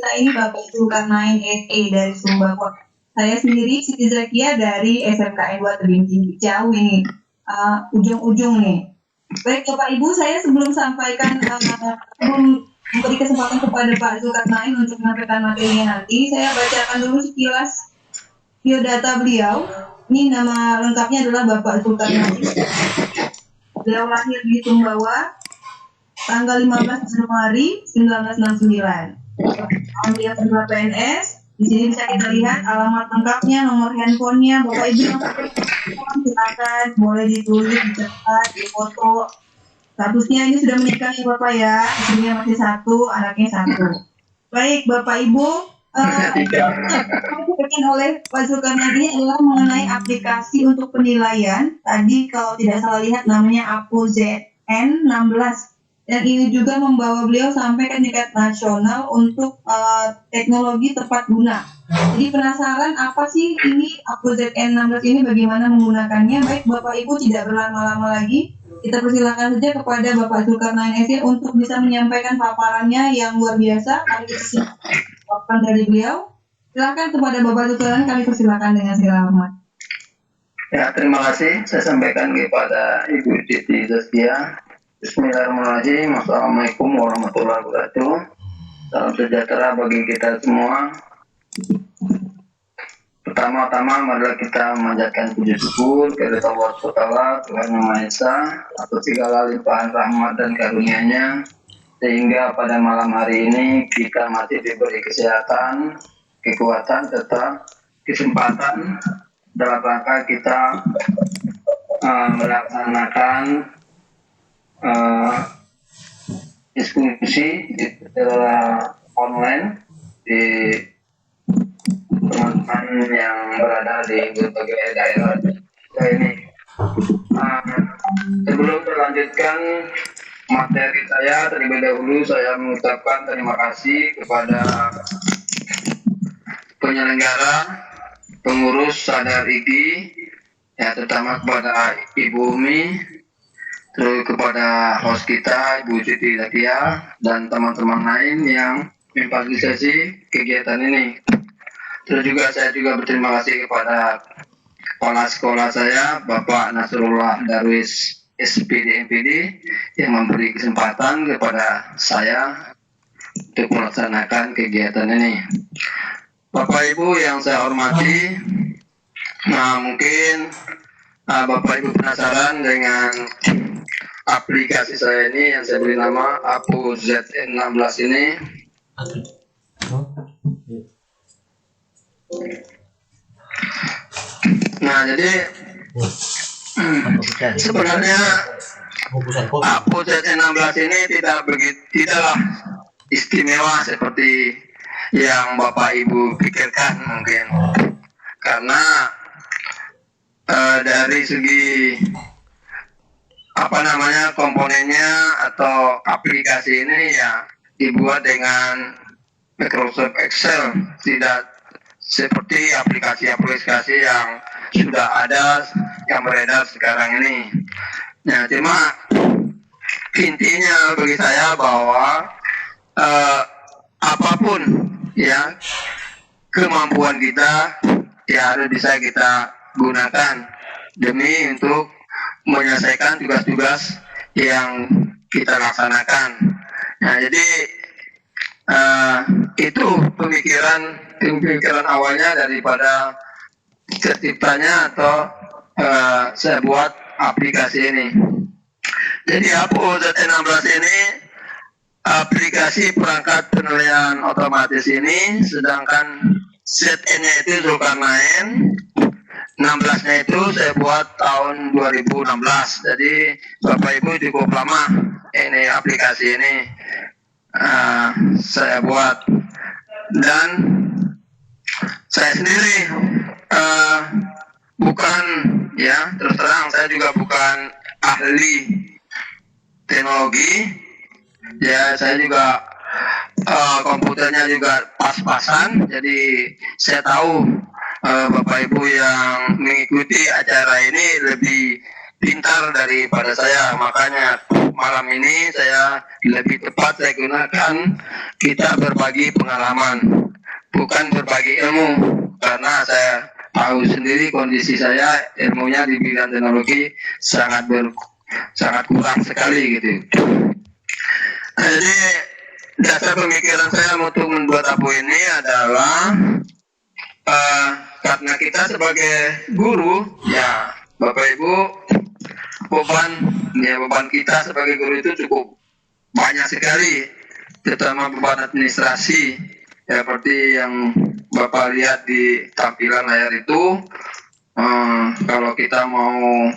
kita ini Bapak Zulkarnain SE dari Sumbawa. Saya sendiri Siti Zakia dari SMKN 2 Tebing Tinggi. Jauh ini, ujung-ujung nih. Baik Bapak Ibu, saya sebelum memberi kesempatan kepada Pak Zulkarnain untuk menyampaikan materinya nanti, saya bacakan dulu sekilas biodata beliau. Ini nama lengkapnya adalah Bapak Zulkarnain. Beliau lahir di Sumbawa tanggal 15 Januari 1969. Dia adalah PNS. Di sini bisa kita lihat alamat lengkapnya, nomor handphonenya. Bapak Ibu yang silakan boleh ditulis, dicatat, difoto. Statusnya ini sudah menikah ya Bapak ya. Istrinya masih satu, anaknya satu. Baik Bapak Ibu, yang oleh Pak Zulkarnain adalah mengenai aplikasi untuk penilaian. Tadi kalau tidak salah lihat namanya APO-ZN 16. Dan ini juga membawa beliau sampai ke tingkat nasional untuk teknologi tepat guna. Jadi penasaran apa sih ini APO-ZN 16 ini, bagaimana menggunakannya? Baik Bapak Ibu, tidak berlama-lama lagi, kita persilakan saja kepada Bapak Zulkarnain SE untuk bisa menyampaikan paparannya yang luar biasa. Kami persilakan dari beliau. Silakan kepada Bapak Zulkarnain, kami persilakan dengan segala hormat. Ya, terima kasih. Saya sampaikan kepada Ibu Siti Zakia. Bismillahirrahmanirrahim. Assalamualaikum warahmatullahi wabarakatuh. Salam sejahtera bagi kita semua. Pertama-tama marilah kita memanjatkan puji syukur kepada Allah SWT, Tuhan Yang Maha Esa, atas segala limpahan rahmat dan karunia-Nya, sehingga pada malam hari ini kita masih diberi kesehatan, kekuatan, serta kesempatan dalam rangka kita melaksanakan diskusi secara online di teman-teman yang berada di berbagai daerah ini. Sebelum melanjutkan materi saya, terlebih dahulu saya mengucapkan terima kasih kepada penyelenggara, pengurus Sadar IGI, ya terutama kepada Ibu Umi, terus kepada host kita Ibu Siti Zakia dan teman-teman lain yang memfasilitasi kegiatan ini. Terus juga saya juga berterima kasih kepada kepala sekolah saya Bapak Nasrullah Darwis SPD MPD yang memberi kesempatan kepada saya untuk melaksanakan kegiatan ini. Bapak Ibu yang saya hormati, mungkin Bapak Ibu penasaran dengan aplikasi saya ini yang saya beri nama APO-ZN 16 ini. Nah, jadi sebenarnya APO-ZN 16 ini tidaklah istimewa seperti yang Bapak Ibu pikirkan mungkin, karena dari segi komponennya atau aplikasi ini ya dibuat dengan Microsoft Excel, tidak seperti aplikasi-aplikasi yang sudah ada yang beredar sekarang ini. Nah, cuma intinya bagi saya bahwa apapun ya kemampuan kita ya harus bisa kita gunakan demi untuk menyelesaikan tugas-tugas yang kita laksanakan. Nah, jadi itu pemikiran awalnya daripada terciptanya atau saya buat aplikasi ini. Jadi APO-ZN 16 ini aplikasi perangkat penilaian otomatis ini, sedangkan ZN-nya itu Zulkarnain, 16-nya itu saya buat tahun 2016. Jadi Bapak Ibu cukup lama ini aplikasi ini saya buat, dan saya sendiri bukan, ya terus terang saya juga bukan ahli teknologi, ya saya juga komputernya juga pas-pasan. Jadi saya tahu Bapak Ibu yang mengikuti acara ini lebih pintar daripada saya. Makanya malam ini saya lebih tepat saya gunakan kita berbagi pengalaman, bukan berbagi ilmu, karena saya tahu sendiri kondisi saya ilmunya di bidang teknologi sangat kurang sekali gitu. Nah, jadi dasar pemikiran saya untuk membuat apu ini adalah karena kita sebagai guru, ya Bapak Ibu, beban kita sebagai guru itu cukup banyak sekali, terutama beban administrasi, ya, seperti yang Bapak lihat di tampilan layar itu. Kalau kita mau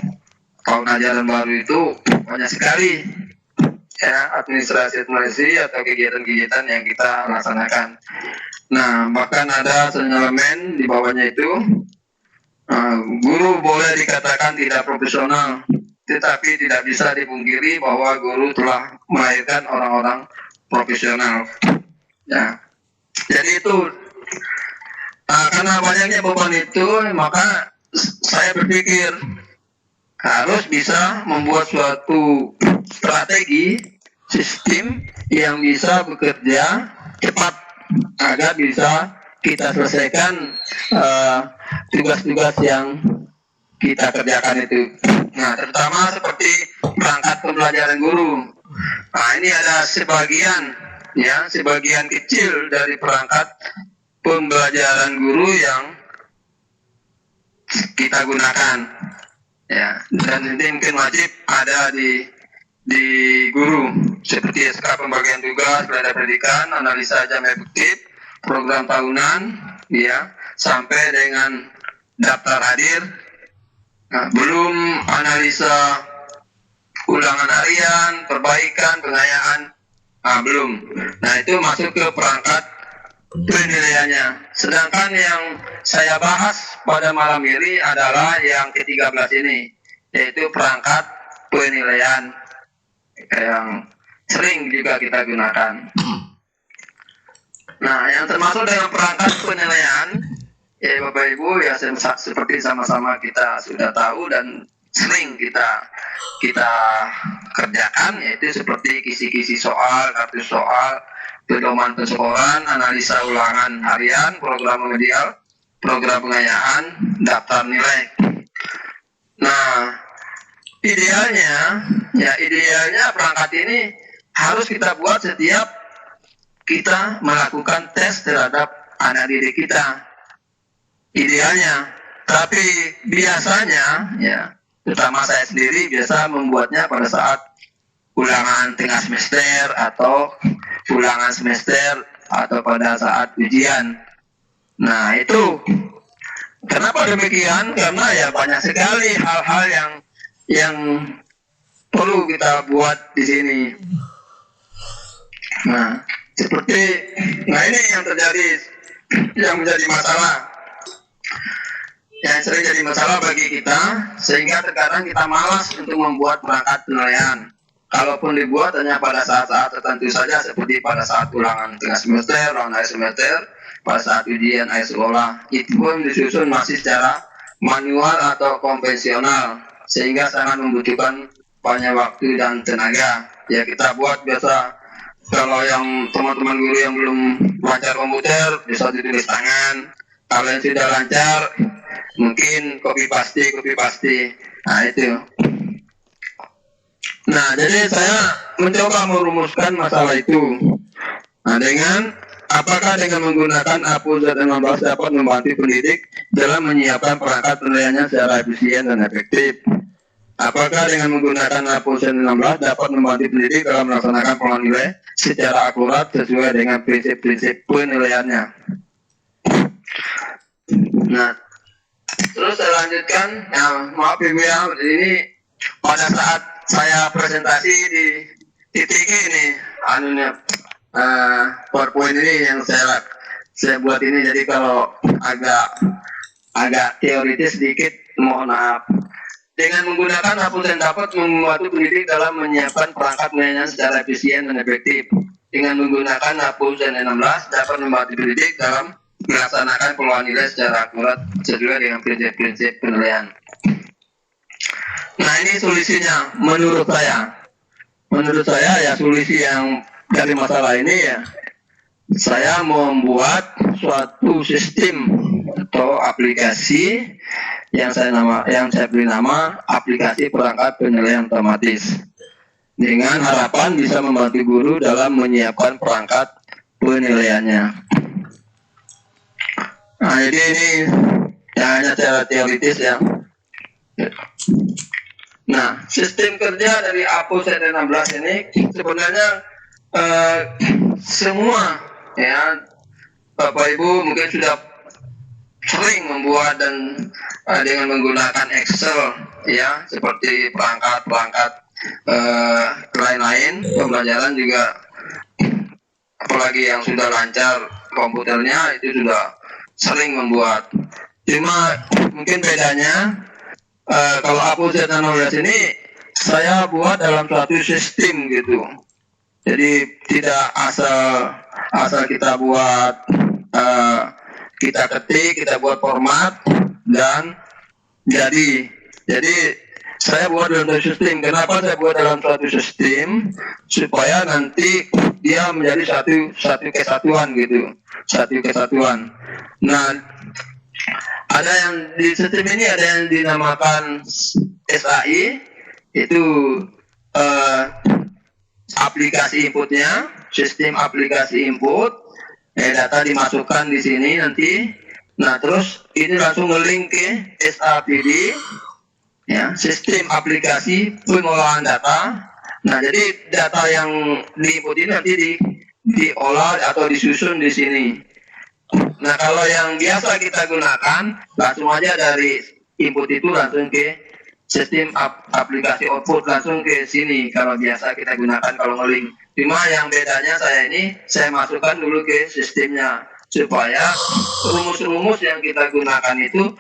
tahun ajaran baru itu banyak sekali, ya, administrasi atau kegiatan-kegiatan yang kita laksanakan. Nah, bahkan ada sinyalemen di bawahnya itu, guru boleh dikatakan tidak profesional, tetapi tidak bisa dipungkiri bahwa guru telah melahirkan orang-orang profesional. Ya, jadi itu karena banyaknya beban itu, maka saya berpikir harus bisa membuat suatu strategi sistem yang bisa bekerja cepat agar bisa kita selesaikan tugas-tugas yang kita kerjakan itu. Nah, terutama seperti perangkat pembelajaran guru. Nah, ini ada sebagian kecil dari perangkat pembelajaran guru yang kita gunakan. Ya, dan ini mungkin wajib ada di guru, seperti SK pembagian tugas, belanja pendidikan, analisa jam efektif, program tahunan, ya, sampai dengan daftar hadir. Nah, belum analisa ulangan harian, perbaikan, pengayaan, belum. Nah, itu masuk ke perangkat penilaiannya. Sedangkan yang saya bahas pada malam ini adalah yang ke-13 ini, yaitu perangkat penilaian yang sering juga kita gunakan. Nah, yang termasuk dalam perangkat penilaian, ya Bapak Ibu, ya seperti sama-sama kita sudah tahu dan sering kita kerjakan, yaitu seperti kisi-kisi soal, kartu soal, pedoman pensekolah, analisa ulangan harian, program remedial, program pengayaan, daftar nilai. Nah, idealnya perangkat ini harus kita buat setiap kita melakukan tes terhadap anak didik kita. Idealnya, tapi biasanya, ya, terutama saya sendiri biasa membuatnya pada saat ulangan tengah semester atau ulangan semester atau pada saat ujian. Nah, itu kenapa demikian? Karena ya banyak sekali hal-hal yang perlu kita buat di sini. Nah, ini yang terjadi, yang menjadi masalah, yang sering jadi masalah bagi kita, sehingga terkadang kita malas untuk membuat perangkat penilaian. Kalaupun dibuat hanya pada saat-saat tertentu saja, seperti pada saat ulangan tengah semester, ulangan akhir semester, pada saat ujian akhir sekolah. Itu pun disusun masih secara manual atau konvensional, sehingga sangat membutuhkan banyak waktu dan tenaga. Ya, kita buat biasa, kalau yang teman-teman guru yang belum lancar komputer, bisa ditulis tangan. Kalau yang sudah lancar, mungkin copy paste. Nah, itu. Nah, jadi saya mencoba merumuskan masalah itu. Nah, apakah dengan menggunakan APU Z16 dapat membantu pendidik dalam menyiapkan perangkat penilaiannya secara efisien dan efektif? Apakah dengan menggunakan APU Z16 dapat membantu pendidik dalam melaksanakan pengolahan nilai secara akurat sesuai dengan prinsip-prinsip penilaiannya? Nah, terus saya lanjutkan. Nah, maaf Ibu ya, ini pada saat saya presentasi di titik ini, PowerPoint ini yang saya buat ini, jadi kalau agak teoritis sedikit, mohon maaf. Dengan menggunakan APU Z dapat membantu pendidik dalam menyiapkan perangkat penilaian secara efisien dan efektif. Dengan menggunakan APU Z16 dapat membantu pendidik dalam melaksanakan pengolahan nilai secara akurat sesuai dengan prinsip-prinsip penilaian. Nah ini solusinya menurut saya. Menurut saya ya solusi yang dari masalah ini ya saya membuat suatu sistem atau aplikasi yang saya beri nama aplikasi perangkat penilaian otomatis dengan harapan bisa membantu guru dalam menyiapkan perangkat penilaiannya. Nah, jadi ini ya hanya secara teoritis ya. Nah, sistem kerja dari APO Z16 ini sebenarnya semua ya Bapak Ibu mungkin sudah sering membuat dan dengan menggunakan Excel ya seperti perangkat-perangkat lain-lain pembelajaran juga, apalagi yang sudah lancar komputernya itu sudah sering membuat. Cuma mungkin bedanya kalau APO Z16 ini saya buat dalam suatu sistem gitu. Jadi tidak asal kita buat, kita ketik, kita buat format dan jadi saya buat dalam suatu sistem. Kenapa saya buat dalam suatu sistem? Supaya nanti dia menjadi satu kesatuan gitu, satu kesatuan. Nah, ada yang di sistem ini ada yang dinamakan SAI, itu aplikasi inputnya, sistem aplikasi input, data dimasukkan di sini nanti. Nah terus ini langsung nge-link ke SAPD, ya, sistem aplikasi pengolahan data. Nah jadi data yang diinput ini nanti diolah atau disusun di sini. Nah kalau yang biasa kita gunakan langsung aja dari input itu langsung ke sistem aplikasi output langsung ke sini kalau biasa kita gunakan kalau nge-link. Cuma yang bedanya saya masukkan dulu ke sistemnya supaya rumus-rumus yang kita gunakan itu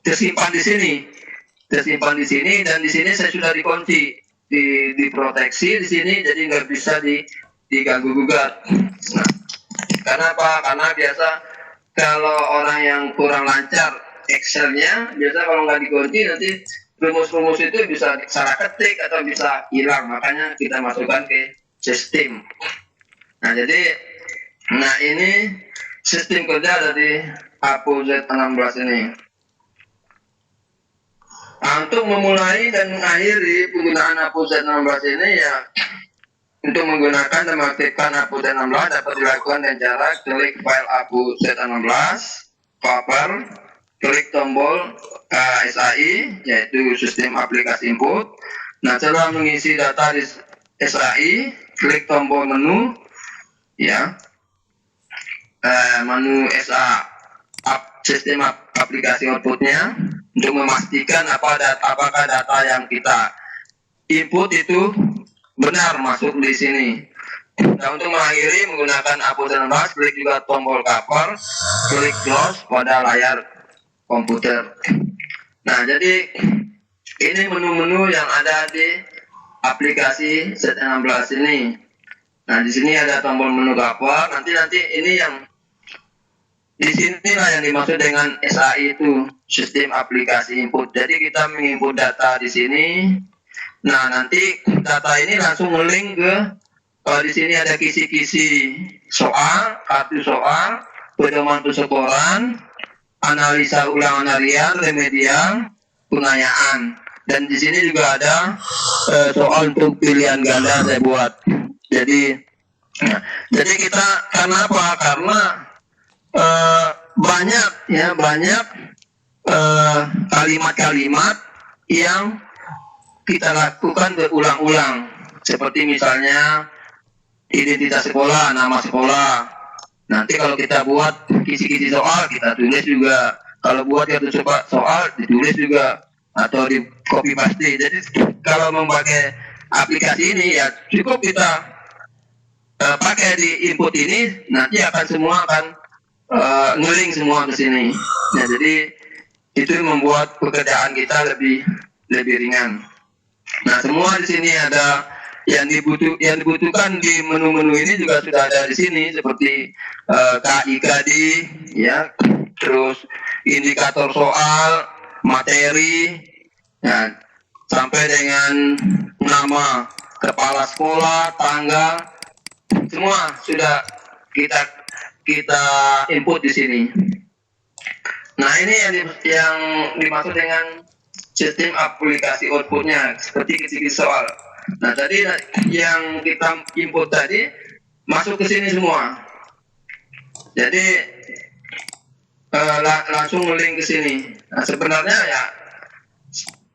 tersimpan di sini dan di sini saya sudah dikunci, diproteksi di sini jadi nggak bisa diganggu gugat. Nah, karena apa? Karena biasa kalau orang yang kurang lancar Excel-nya, biasa kalau nggak dikunci nanti rumus-rumus itu bisa salah ketik atau bisa hilang, makanya kita masukkan ke sistem. Nah jadi, ini sistem kerja dari APO Z16 ini. Nah, untuk memulai dan mengakhiri penggunaan APO Z16 ini ya, untuk menggunakan dan mengaktifkan APO Z16 dapat dilakukan dengan cara klik file APO Z16, cover, klik tombol SAI yaitu sistem aplikasi input. Nah setelah mengisi data di SAI, klik tombol menu ya, menu sistem aplikasi outputnya untuk memastikan apakah data yang kita input itu benar masuk di sini. Nah untuk mengakhiri menggunakan APO Z16, klik juga tombol cover, klik close pada layar komputer. Nah, jadi ini menu-menu yang ada di aplikasi Z16 ini. Nah, di sini ada tombol menu cover. Nanti ini yang di sinilah yang dimaksud dengan SAI itu, sistem aplikasi input. Jadi kita menginput data di sini. Nah, nanti data ini langsung nge-link ke di sini ada kisi-kisi soal, kartu soal, pedoman persekoran, analisa ulangan harian, remedial, pengayaan. Dan di sini juga ada soal untuk pilihan ganda saya buat. Jadi kita karena apa? Karena banyak kalimat-kalimat yang kita lakukan berulang-ulang. Seperti misalnya identitas sekolah, nama sekolah. Nanti kalau kita buat kisi-kisi soal, kita tulis juga. Kalau buat kartu soal, ditulis juga. Atau di copy paste. Jadi kalau memakai aplikasi ini, ya cukup kita pakai di input ini, nanti semua akan nge-link semua ke sini. Nah, jadi itu membuat pekerjaan kita lebih ringan. Nah, semua di sini ada yang dibutuhkan di menu-menu ini juga sudah ada di sini seperti KIKD ya, terus indikator soal, materi, Nah, sampai dengan nama kepala sekolah, tanggal, semua sudah kita kita input di sini. Nah, ini yang dimaksud dengan sistem aplikasi outputnya seperti kisi-kisi soal. Nah, tadi yang kita input tadi masuk ke sini semua. Jadi langsung link ke sini. Nah, sebenarnya ya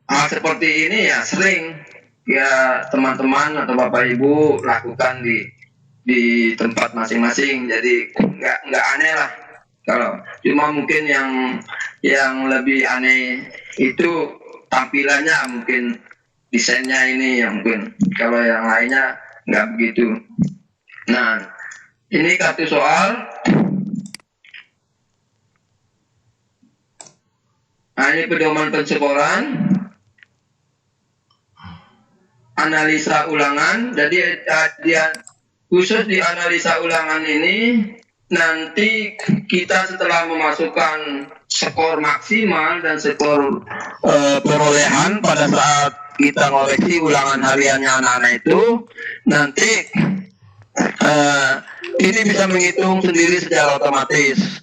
hal seperti ini ya sering ya teman-teman atau bapak ibu lakukan di tempat masing-masing. Jadi nggak aneh lah. Kalau cuma mungkin yang lebih aneh itu tampilannya, mungkin desainnya ini yang mungkin, kalau yang lainnya nggak begitu. Nah, ini kartu soal. Nah, ini pedoman pensekolah, analisa ulangan. Jadi dia khusus di analisa ulangan ini, nanti kita setelah memasukkan skor maksimal dan skor perolehan pada saat kita ngoreksi ulangan hariannya anak-anak itu, nanti ini bisa menghitung sendiri secara otomatis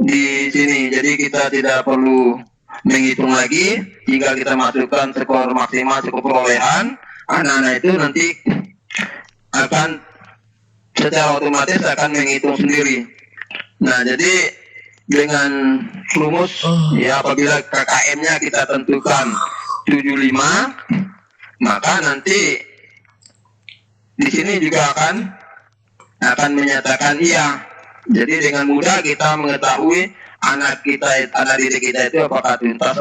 di sini. Jadi kita tidak perlu menghitung lagi, tinggal kita masukkan skor maksimal, skor perolehan anak-anak itu, nanti akan secara otomatis akan menghitung sendiri. Nah, jadi dengan rumus ya, apabila KKM-nya kita tentukan 75, maka nanti di sini juga akan menyatakan iya. Jadi dengan mudah kita mengetahui anak didik kita itu apakah tuntas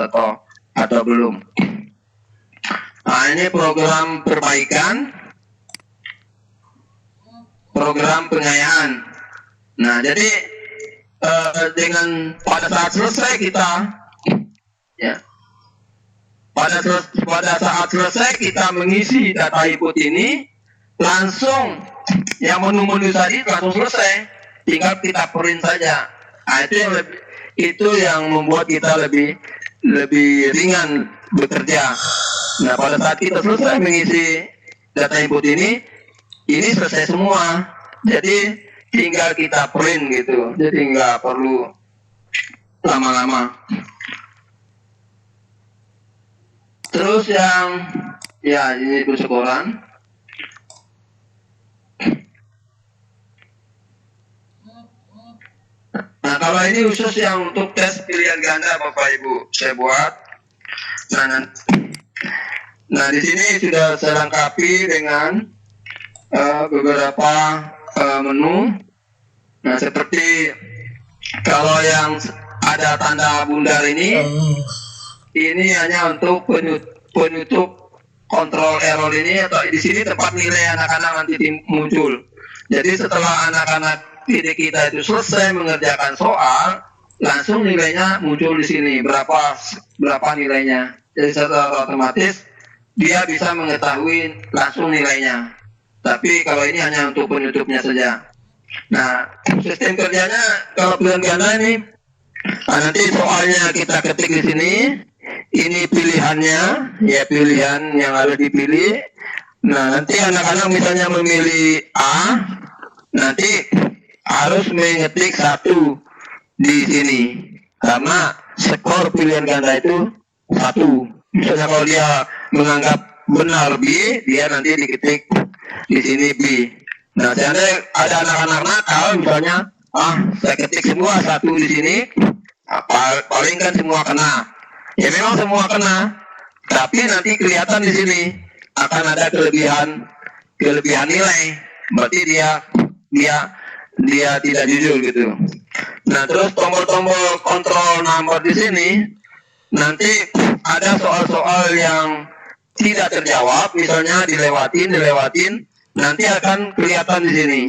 atau belum. Nah, ini program perbaikan, program pengayaan. Nah, jadi dengan pada saat selesai kita ya, pada saat selesai kita mengisi data input ini, langsung yang menu-menu tadi langsung selesai, tinggal kita print saja. Nah, itu yang membuat kita lebih ringan bekerja. Nah, pada saat kita selesai mengisi data input ini selesai semua. Jadi tinggal kita print gitu. Jadi nggak perlu lama-lama. Terus yang ya ini persekolah. Nah, kalau ini khusus yang untuk tes pilihan ganda Bapak Ibu saya buat. Nah, di sini sudah saya lengkapi dengan beberapa menu. Nah, seperti kalau yang ada tanda bundar ini hanya untuk penutup kontrol error ini, atau di sini tempat nilai anak-anak nanti muncul. Jadi setelah anak-anak didik kita itu selesai mengerjakan soal, langsung nilainya muncul di sini, berapa nilainya. Jadi secara otomatis dia bisa mengetahui langsung nilainya. Tapi kalau ini hanya untuk penutupnya saja. Nah, sistem kerjanya kalau pilihan ganda ini, nanti soalnya kita ketik di sini, ini pilihannya, ya pilihan yang harus dipilih. Nah, nanti anak-anak misalnya memilih A, nanti harus mengetik 1 di sini, karena skor pilihan ganda itu 1. Misalnya kalau dia menganggap benar B, dia nanti diketik di sini B. Nah, seandainya ada anak-anak nakal, misalnya, saya ketik semua 1 di sini, paling kan semua kena. Ya memang semua kena, tapi nanti kelihatan di sini akan ada kelebihan nilai. Berarti dia tidak jujur gitu. Nah, terus tombol-tombol kontrol nomor di sini, nanti ada soal-soal yang tidak terjawab, misalnya dilewatin, nanti akan kelihatan di sini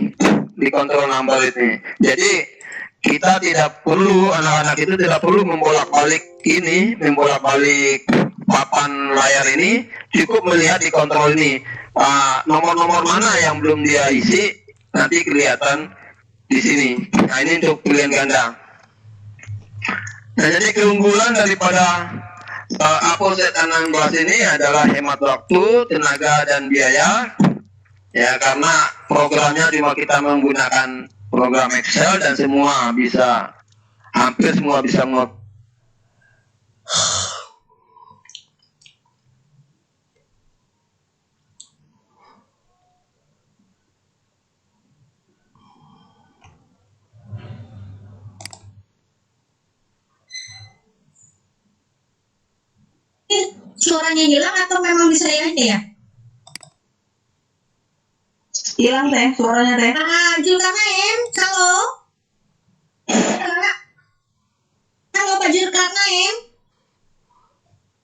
di kontrol nomor ini. Jadi kita tidak perlu, anak-anak itu tidak perlu membolak-balik papan layar ini, cukup melihat di kontrol ini nomor-nomor mana yang belum dia isi, nanti kelihatan di sini. Nah, ini untuk pilihan ganda. Nah, jadi keunggulan daripada Apo Z16 ini adalah hemat waktu, tenaga dan biaya. Ya, karena programnya cuma kita menggunakan program Excel dan semua bisa, hampir semua bisa Suaranya hilang atau memang di saya aja ya? Hilang teh, suaranya teh. Zulkarnain, halo. Halo Pak Zulkarnain.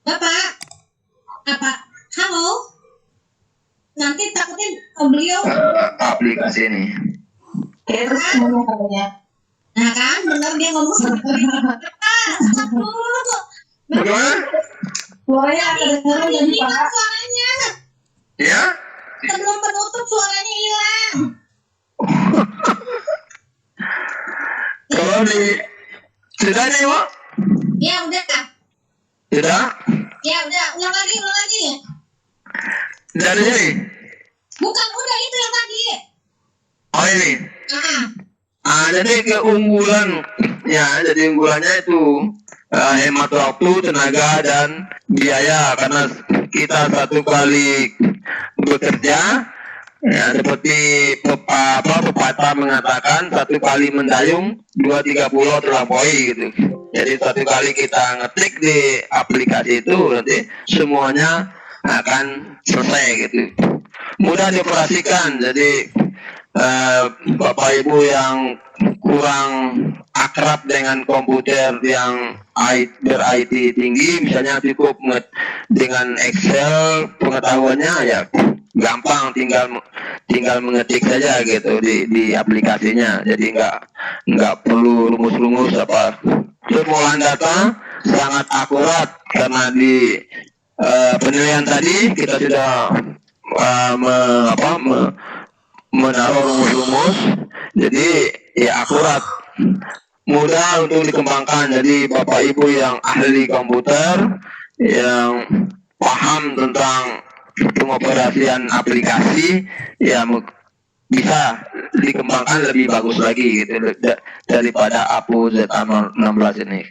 Bapak. Apa? Halo. Nanti takutnya beliau aplikasi ini. Terus ngomong katanya. Nah kan, benar dia ngomong seperti itu. Stop dulu. Bagaimana? Suaranya kedengeran jadi Hilang Pak. suaranya. Ya? Sebelum penutup suaranya hilang. Kalau di sudah nih, Pak? Ya udah. Sudah? Ya udah, ulang lagi. Dari sini? Bukan udah itu yang tadi. Oh ini. Ah, Jadi jadi unggulannya itu hemat waktu, tenaga dan biaya, karena kita satu kali bekerja, ya seperti pepatah mengatakan satu kali mendayung 2-3 pulau terlampaui gitu. Jadi satu kali kita ngetik di aplikasi itu nanti semuanya akan selesai gitu. Mudah dioperasikan. Jadi Bapak Ibu yang kurang akrab dengan komputer yang ber-IT tinggi, misalnya cukup dengan Excel, pengetahuannya ya gampang, tinggal mengetik saja gitu di aplikasinya. Jadi nggak perlu rumus-rumus apa. Pengolahan data sangat akurat karena di penilaian tadi kita sudah menaruh rumus-rumus, jadi ya akurat, mudah untuk dikembangkan. Jadi Bapak Ibu yang ahli komputer, yang paham tentang pengoperasian aplikasi, ya bisa dikembangkan lebih bagus lagi gitu daripada Apo Z16 ini.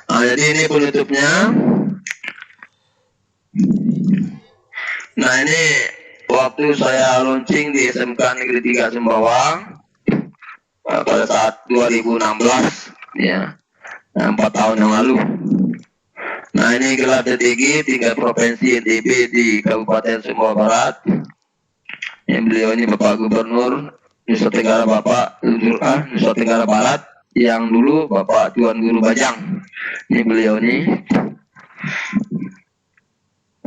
Nah, jadi ini penutupnya. Nah, ini waktu saya launching di SMK Negeri 3 Sembawang pada saat 2016, ya, 4 tahun yang lalu. Nah, ini gelar DTG tingkat provinsi NTB di Kabupaten Sumbawa Barat. Yang beliau ini Bapak Gubernur Nusa Tenggara Nusa Tenggara Barat yang dulu Bapak Tuan Guru Bajang. Ini beliau ini.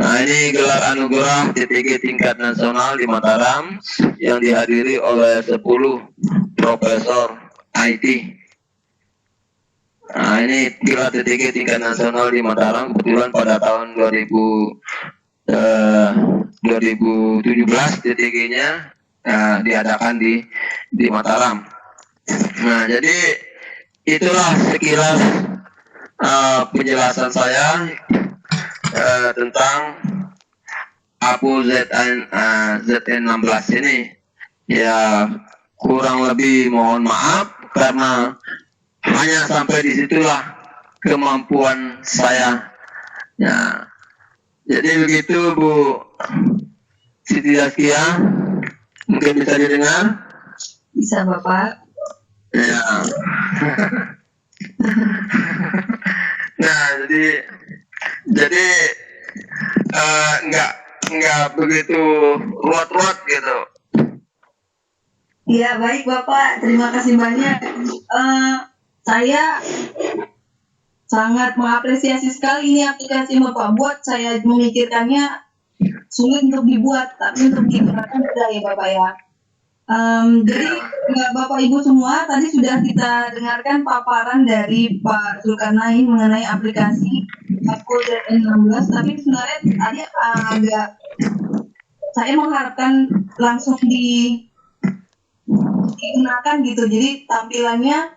Nah, ini gelar anugerah DTG tingkat nasional di Mataram yang dihadiri oleh 10 profesor IT. Nah, ini gelar DTG tingkat nasional di Mataram kebetulan pada tahun 2017 DTG-nya diadakan di Mataram. Nah, jadi itulah sekilas penjelasan saya tentang Apo ZN16 ini. Ya, kurang lebih mohon maaf karena hanya sampai disitulah kemampuan saya. Ya, jadi begitu Bu Siti Zaskia, mungkin bisa didengar? Bisa Bapak. Ya. Nah, jadi nggak begitu ruwet gitu. Iya baik Bapak, terima kasih banyak. Saya sangat mengapresiasi sekali ini aplikasi yang Bapak buat. Saya memikirkannya sulit untuk dibuat, tapi untuk digunakan mudah ya Bapak ya. Jadi Bapak Ibu semua tadi sudah kita dengarkan paparan dari Pak Zulkarnain mengenai aplikasi Apo ZN16, tapi sebenarnya tadi agak saya mengharapkan langsung digunakan gitu. Jadi tampilannya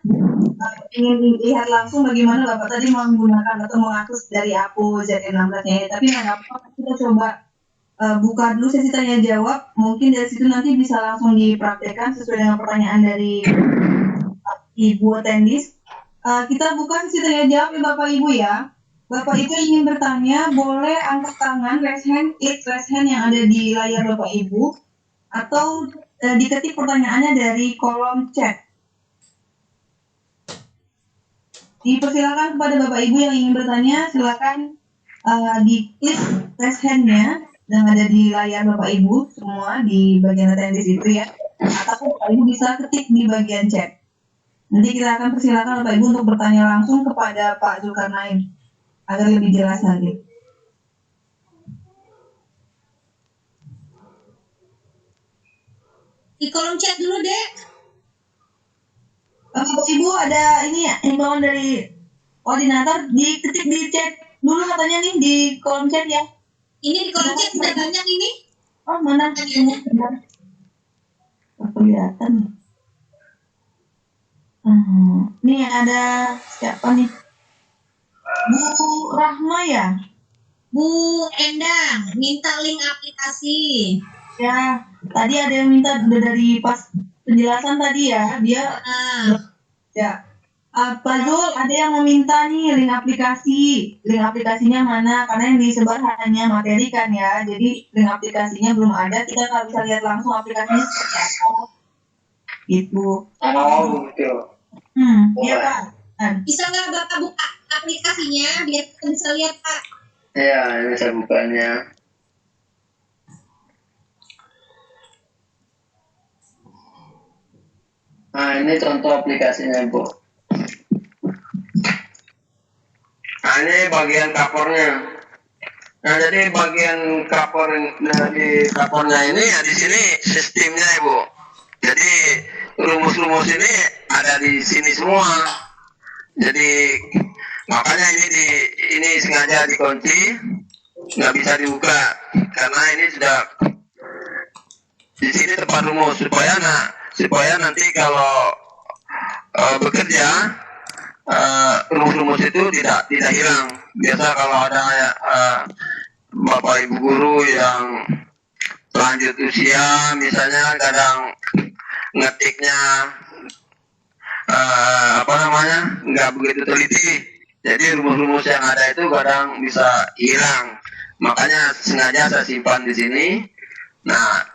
ingin lihat langsung bagaimana Bapak tadi menggunakan atau mengakses dari APO ZN16-nya. Tapi nggak apa-apa, kita coba buka dulu sesi tanya jawab. Mungkin dari situ nanti bisa langsung dipraktekkan sesuai dengan pertanyaan dari Ibu atendis. Kita buka sesi tanya jawab ya Bapak Ibu ya. Bapak Ibu ingin bertanya, boleh angkat tangan, raise hand, klik raise hand yang ada di layar Bapak Ibu, atau diketik pertanyaannya dari kolom chat. Dipersilakan kepada Bapak Ibu yang ingin bertanya, silakan diklik raise hand-nya yang ada di layar Bapak Ibu semua di bagian atendis itu ya. Atau Bapak Ibu bisa ketik di bagian chat. Nanti kita akan persilakan Bapak Ibu untuk bertanya langsung kepada Pak Zulkarnain agar lebih jelas nanti. Di kolom chat dulu, Dek. Bapak Ibu ada ini ya, imbauan dari koordinator, diketik di chat dulu katanya nih di kolom chat ya. Ini di kolom chat udah banyak ini. Oh mana? Kelihatan. Nih ada siapa nih? Bu Rahma ya? Bu Endang minta link aplikasi. Ya, tadi ada yang minta dari pas penjelasan tadi ya, dia ya. Pak Zul, ada yang meminta nih link aplikasi. Link aplikasinya mana? Karena yang disebar hanya materi kan ya. Jadi link aplikasinya belum ada. Kita nggak bisa lihat langsung aplikasinya seperti apa. Gitu. Oh, gitu. Iya Pak. Bisa nggak Bapak buka aplikasinya biar kita bisa lihat, Pak? Iya, ini saya bukanya. Nah, ini contoh aplikasinya, Bu. Nah, ini bagian covernya. Nah, jadi bagian cover di covernya ini ya di sini sistemnya, Ibu. Jadi rumus-rumus ini ada di sini semua. Jadi makanya ini sengaja dikunci, nggak bisa dibuka karena ini sudah di sini tempat rumus supaya nanti kalau bekerja rumus-rumus itu tidak hilang. Biasa kalau ada bapak ibu guru yang lanjut usia misalnya kadang ngetiknya nggak begitu teliti, jadi rumus-rumus yang ada itu kadang bisa hilang, makanya sengaja saya simpan di sini, nah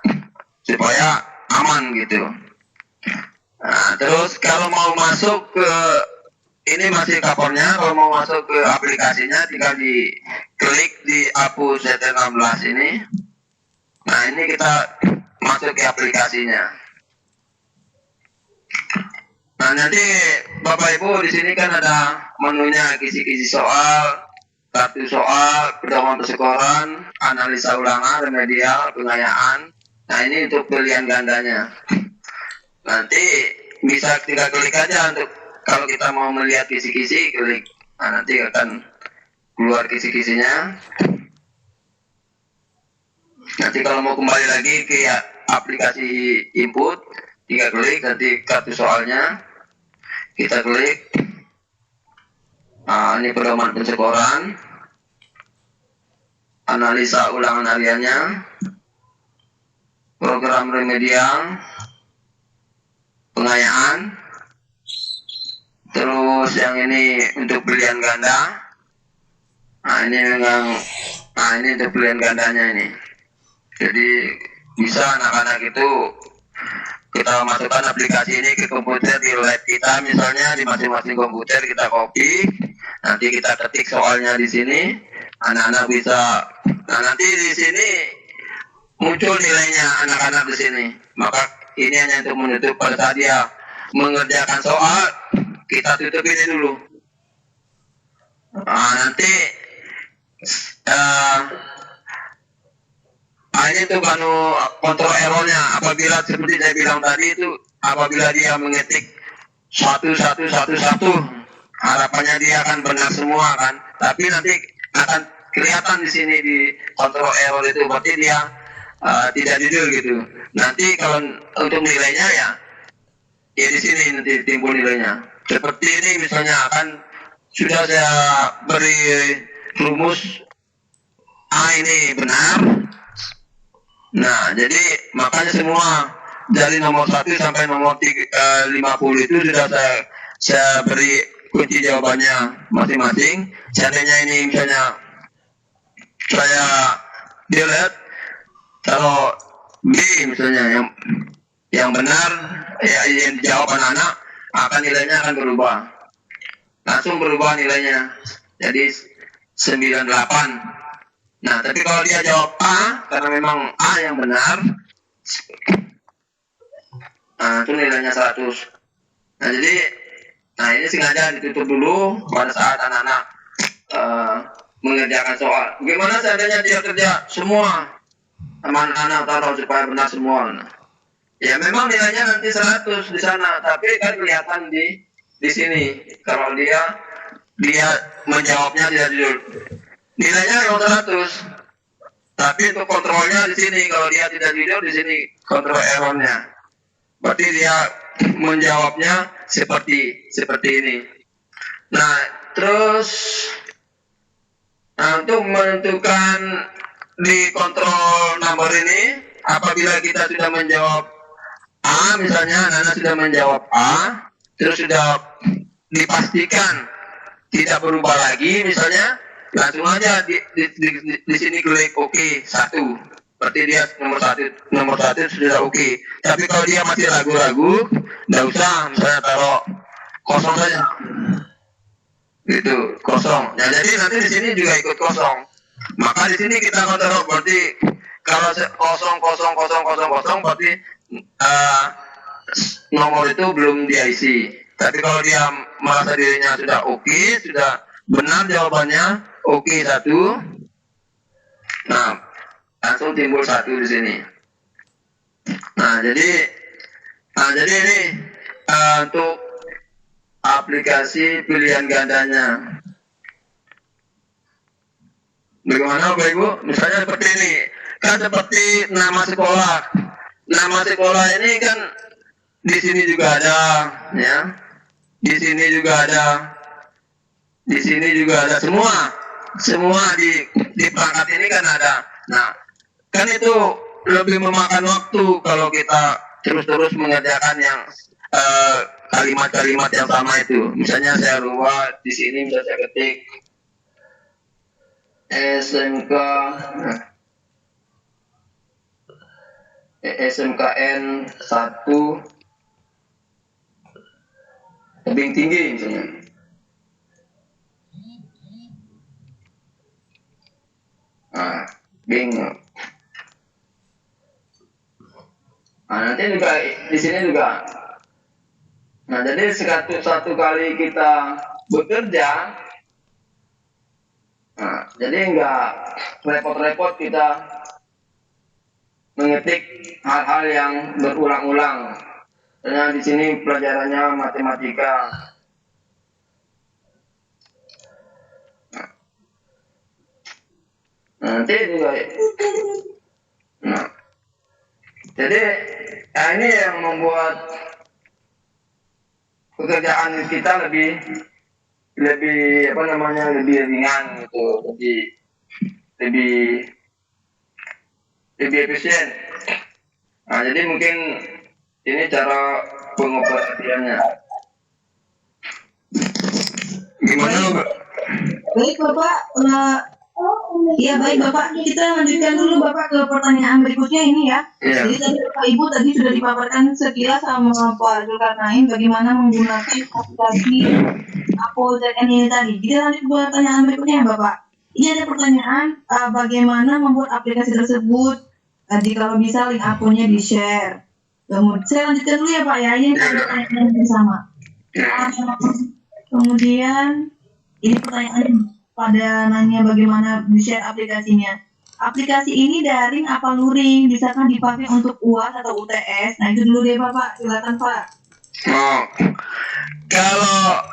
supaya aman gitu. Nah, terus kalau mau masuk ke ini masih covernya, kalau mau masuk ke aplikasinya tinggal diklik di APO ZN16 ini. Nah, ini kita masuk ke aplikasinya. Nah, nanti Bapak Ibu di sini kan ada menunya kisi-kisi soal, kartu soal, pedoman persekoran, analisa ulangan, remedial, pengayaan. Nah, ini untuk pilihan gandanya. Nanti bisa tinggal klik aja untuk kalau kita mau melihat kisi-kisi, klik. Nah, nanti akan keluar kisi-kisinya. Nanti kalau mau kembali lagi ke aplikasi input, tinggal klik nanti kartu soalnya. Kita klik. Nah, ini pedoman pensekoran. Analisa ulangan hariannya. Program remedial. Pengayaan. Terus yang ini untuk pilihan ganda. Nah, ini untuk pilihan gandanya ini. Jadi bisa anak-anak itu kita masukkan aplikasi ini ke komputer di lab kita, misalnya di masing-masing komputer kita copy, nanti kita ketik soalnya di sini, anak-anak bisa. Nah, nanti di sini muncul nilainya anak-anak di sini. Maka ini hanya untuk menutup pada saat dia mengerjakan soal, kita tutup ini dulu. Nah, nanti ini untuk kontrol errornya. Apabila seperti saya bilang tadi itu, apabila dia mengetik 1111, harapannya dia akan benar semua kan. Tapi nanti akan kelihatan di sini di kontrol error itu, berarti dia tidak jujur gitu. Nanti kalau untuk nilainya ya di sini nanti timbul nilainya. Seperti ini misalnya akan sudah saya beri rumus A ini benar. Nah, jadi makanya semua dari nomor 1 sampai nomor 50 itu sudah saya beri kunci jawabannya masing-masing. Seandainya ini misalnya saya delete, kalau B misalnya yang benar ya yang dijawab anak-anak, akan nilainya akan berubah. Langsung berubah nilainya. Jadi 98. Nah, tapi kalau dia jawab A, karena memang A yang benar, nah itu nilainya 100. Nah, jadi, nah ini sengaja ditutup dulu pada saat anak-anak mengerjakan soal. Bagaimana seandainya dia kerja semua, anak-anak taruh supaya benar semua. Nah, ya memang nilainya nanti 100 di sana, tapi kan kelihatan di sini. Kalau dia menjawabnya tidak jujur, nilainya memang 100. Tapi untuk kontrolnya di sini, kalau dia tidak jujur di sini kontrol errornya. Berarti dia menjawabnya seperti ini. Nah, terus untuk menentukan di kontrol number ini, apabila kita sudah menjawab A, misalnya Nana sudah menjawab A, terus sudah dipastikan tidak berubah lagi, misalnya langsung aja di sini klik OK 1. Berarti dia nomor satu sudah OK. Tapi kalau dia masih ragu-ragu, nggak usah, misalnya taruh kosong saja. Gitu, kosong. Ya, jadi nanti di sini juga ikut kosong. Maka di sini kita kontrol, berarti kalau kosong berarti nomor itu belum diisi. Tapi kalau dia merasa dirinya sudah oke, sudah benar jawabannya oke 1, nah langsung timbul 1 di sini. Nah jadi ini untuk aplikasi pilihan gandanya. Bagaimana Bapak Ibu? Misalnya seperti ini, kan seperti nama sekolah. Nama sekolah ini kan di sini juga ada, ya. Di sini juga ada. Di sini juga ada, semua di perangkat ini kan ada. Nah, kan itu lebih memakan waktu kalau kita terus mengerjakan yang kalimat-kalimat yang sama itu. Misalnya saya rubah di sini, bisa saya ketik SMKN 1 tebing tinggi misalnya. Nah, bingung. Nah, nanti juga di sini juga. Nah, jadi satu kali kita bekerja, nah, jadi enggak repot-repot kita mengetik hal-hal yang berulang-ulang. Karena di sini pelajarannya matematika. Nanti juga. Nah, jadi ini yang membuat pekerjaan kita lebih ringan gitu, lebih efisien. Nah, jadi mungkin ini cara pengoperasiannya. Gimana Mbak? Baik Bapak, ya baik Bapak, kita lanjutkan dulu Bapak ke pertanyaan berikutnya ini ya. Iya. Jadi tadi Bapak Ibu tadi sudah dipaparkan sekilas sama Pak Zulkarnain bagaimana menggunakan aplikasi ApoZN ini tadi. Kita lanjut ke pertanyaan berikutnya Bapak. Ini ada pertanyaan bagaimana membuat aplikasi tersebut. Tadi kalau bisa link akunnya di-share. Kemudian saya lanjutkan dulu ya Pak ya, ini pertanyaan bersama. Kemudian ini pertanyaan pada nanya bagaimana di-share aplikasinya. Aplikasi ini daring apa luring? Bisakah dipakai untuk UAS atau UTS? Nah itu dulu deh Bapak, silakan Pak. Oh, kalau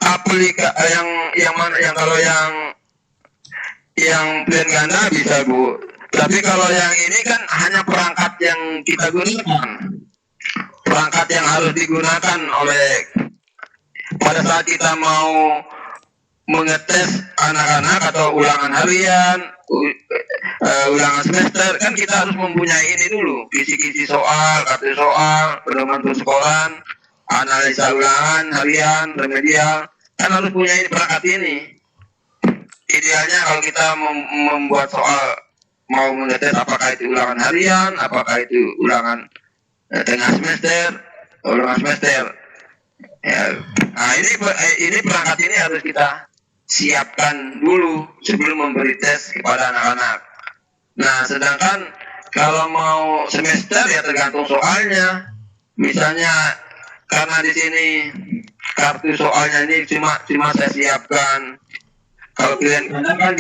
aplikasi yang pilihan ganda bisa Bu. Tapi kalau yang ini kan hanya perangkat yang kita gunakan, perangkat yang harus digunakan oleh pada saat kita mau mengetes anak-anak atau ulangan harian, ulangan semester, kan kita harus mempunyai ini dulu, kisi-kisi soal, kartu soal, pedoman persekolah, analisa ulangan harian, remedial, kan harus punya ini perangkat ini. Idealnya kalau kita membuat soal, mau mengetes apakah itu ulangan harian, apakah itu ulangan tengah semester, ulangan semester. Ya, nah ini perangkat ini harus kita siapkan dulu sebelum memberi tes kepada anak-anak. Nah, sedangkan kalau mau semester ya tergantung soalnya. Misalnya karena di sini kartu soalnya ini cuma saya siapkan. Kalau kalian kan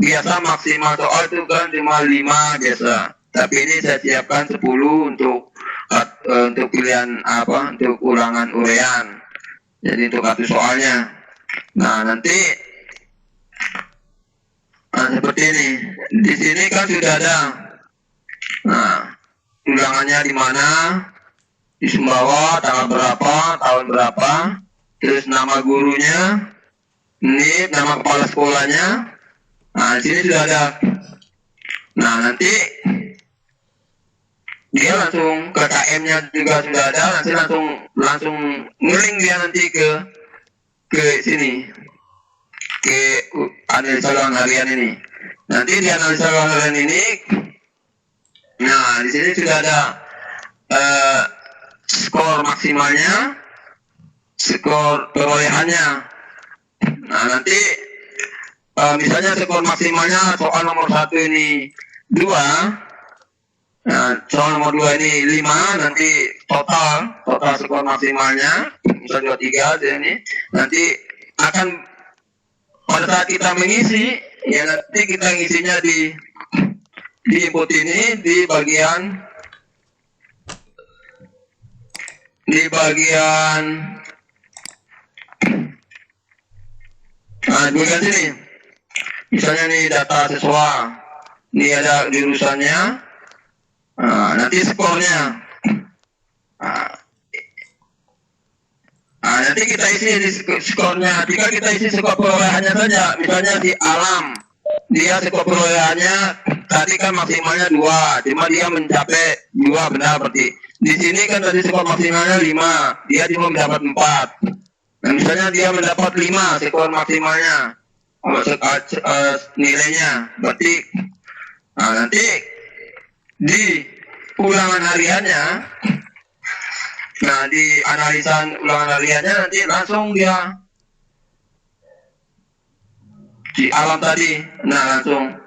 biasa maksimal soal itu kan cuma 5 biasa. Tapi ini saya siapkan 10 untuk pilihan untuk ulangan urean. Jadi untuk kartu soalnya. Nah, nanti seperti ini. Di sini kan sudah ada. Nah, ulangannya di mana? Di Sumbawa, tanggal berapa, tahun berapa, terus nama gurunya, ini nama kepala sekolahnya. Nah, di sini sudah ada. Nah, nanti dia langsung ke KM-nya juga sudah ada, nanti langsung ngeling dia nanti ke sini, ke analisa ulangan harian ini. Nanti di analisa ulangan harian ini, nah di sini sudah ada skor maksimalnya, skor perolehannya. Nah nanti misalnya skor maksimalnya soal nomor 1 ini 2, nah, soal nomor 2 ini 5, nanti total skor maksimalnya misalnya 23 ini, nanti akan pada saat kita mengisi, ya nanti kita ngisinya di input ini di bagian nah, di bagian sini. Misalnya nih data siswa, ini ada jurusannya, nah, nanti skornya. Nah, nanti kita isi di skornya. Tinggal kita isi skor perolehannya saja. Misalnya di alam, dia skor perolehannya tadi kan maksimalnya 2, cuma dia mencapai 2, benar berarti. Di sini kan tadi skor maksimalnya 5, dia cuma mendapat 4. Nah, misalnya dia mendapat 5 skor maksimalnya, nilainya, berarti nah, nanti di ulangan hariannya, nah di analisa ulangan hariannya nanti langsung dia di alam tadi, nah langsung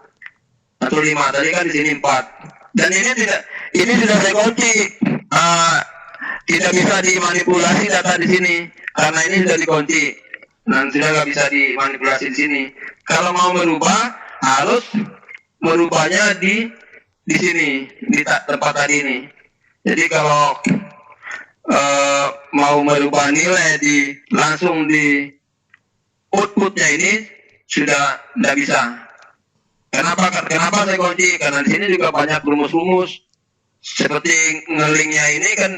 5, tadi kan di sini 4, dan ini sudah saya kunci, tidak bisa dimanipulasi data di sini karena ini sudah dikunci, dan sudah nggak bisa dimanipulasi di sini. Kalau mau merubah harus merubahnya di sini, di tempat tadi ini. Jadi kalau mau merubah nilai langsung di outputnya ini sudah tidak bisa. Kenapa saya kunci? Karena di sini juga banyak rumus-rumus. Seperti ngelingnya ini kan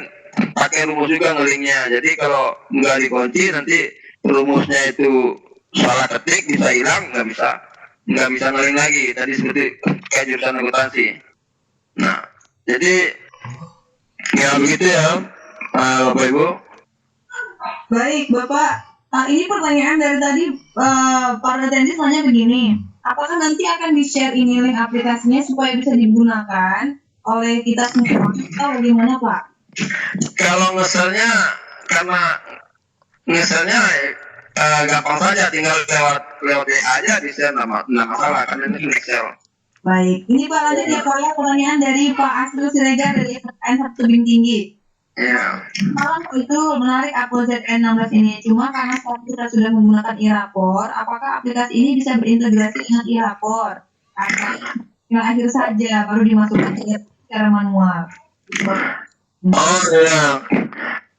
pakai rumus juga ngelingnya. Jadi kalau nggak dikunci nanti rumusnya itu salah ketik bisa hilang, nggak bisa ngeling lagi. Tadi seperti kayak jurusan akuntansi. Nah, jadi ya begitu ya, Bapak Ibu. Baik, Bapak. Ini pertanyaan dari tadi para attendees tanya begini. Apakah nanti akan di-share ini link aplikasinya supaya bisa digunakan oleh kita semua atau bagaimana, Pak? Kalau ngeselnya, karena ngeselnya gampang saja, tinggal lewat WA aja di-share, nggak masalah, karena ini Excel. Baik, ini Pak lanjut ya Pak ya, pertanyaan dari Pak Asrul Siregar dari SPN 1 Tebing Tinggi. Ya. Malam itu menarik akun ZN16 ini, cuma karena saat kita sudah menggunakan e-rapor, apakah aplikasi ini bisa berintegrasi dengan e-rapor? Atau yang akhir saja baru dimasukkan secara manual? Oh ya,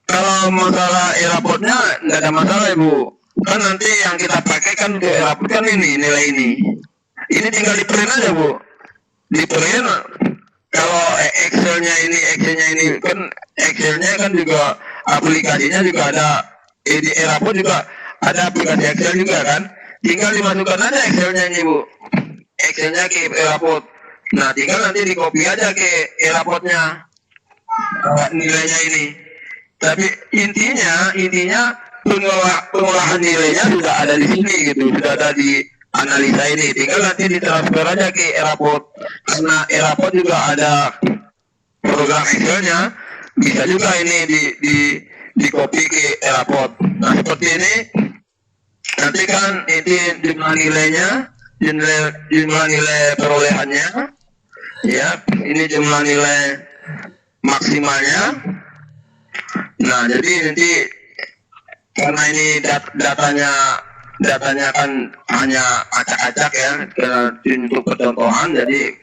kalau masalah e-raportnya nggak ada masalah Ibu. Kan nanti yang kita pakai kan ke e-raport kan ini nilai ini. Ini tinggal di print aja Bu. Di print. Kalau Excelnya ini kan Excelnya kan juga aplikasinya juga ada di Eraport juga ada aplikasi Excel juga kan, tinggal dimasukkan aja Excelnya nih Bu, Excelnya ke Eraport. Nah tinggal nanti di copy aja ke Eraportnya nilainya ini. Tapi intinya pengolahan nilainya sudah ada di sini gitu, sudah ada di analisa ini. Tinggal nanti ditransfer aja ke Eraport. Karena Eraport juga ada program Excelnya, bisa juga ini di copy ke Eraport. Nah seperti ini, nanti kan ini jumlah nilainya, jumlah nilai perolehannya, ya ini jumlah nilai maksimalnya. Nah jadi nanti karena ini datanya kan hanya acak-acak ya untuk percontohan, jadi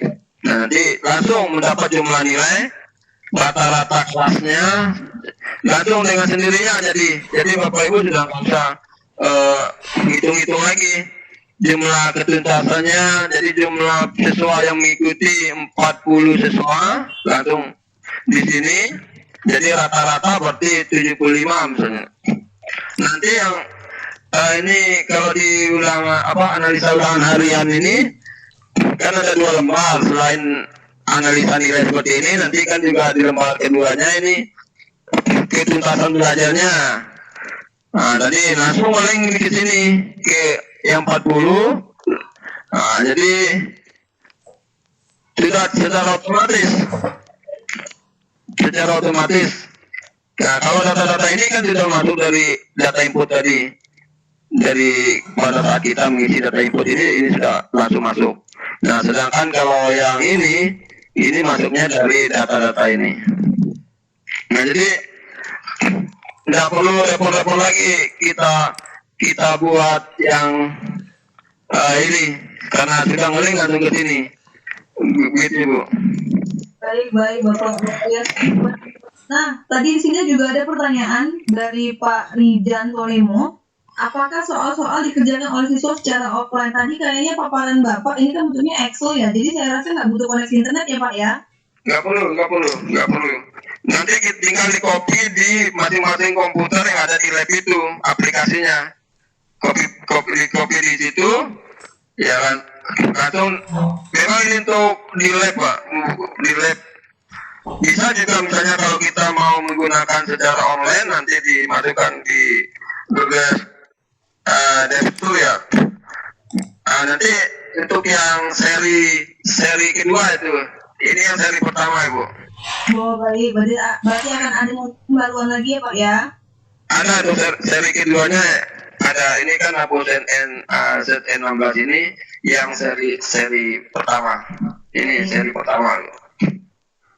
nanti langsung mendapat jumlah nilai rata-rata kelasnya langsung dengan sendirinya. Jadi Bapak Ibu sudah nggak usah hitung-hitung lagi jumlah ketuntasannya. Jadi jumlah siswa yang mengikuti 40 siswa langsung di sini. Jadi rata-rata berarti 75 misalnya. Nanti yang ini kalau diulang analisa ulangan harian ini kan ada 2 lembar. Selain analisa nilai seperti ini, nanti kan juga di lembar keduanya ini ketuntasan belajarnya. Nah, tadi langsung paling ke sini ke yang 40. Nah, jadi sudah secara otomatis. Nah, kalau data-data ini kan sudah masuk dari data input tadi. Dari pada saat kita mengisi data input ini sudah langsung masuk. Nah, sedangkan kalau yang ini masuknya dari data-data ini. Nah, jadi nggak perlu repot-repot lagi kita buat yang ini karena sudah ngeling langsung ke sini. Begitu Bu. Baik Bapak ya. Nah, tadi di sini juga ada pertanyaan dari Pak Rijan Tolemo. Apakah soal-soal dikerjakan oleh siswa secara offline? Tadi kayaknya paparan Bapak ini kan bentuknya Excel ya, jadi saya rasa nggak butuh koneksi internet ya Pak ya? Nggak perlu. Nanti tinggal di copy di masing-masing komputer yang ada di lab itu aplikasinya. Copy di situ, ya kan? Langsung memang ini untuk di lab Pak, di lab. Bisa juga misalnya kalau kita mau menggunakan secara online nanti dimasukkan di Google Dev ya. Nanti untuk yang seri kedua itu, ini yang seri pertama Ibu. Oh baik, berarti akan ada pembaruan lagi ya Pak ya? Ada untuk seri keduanya, ada ini kan hapus ZN16 ini yang seri pertama. Ini seri pertama.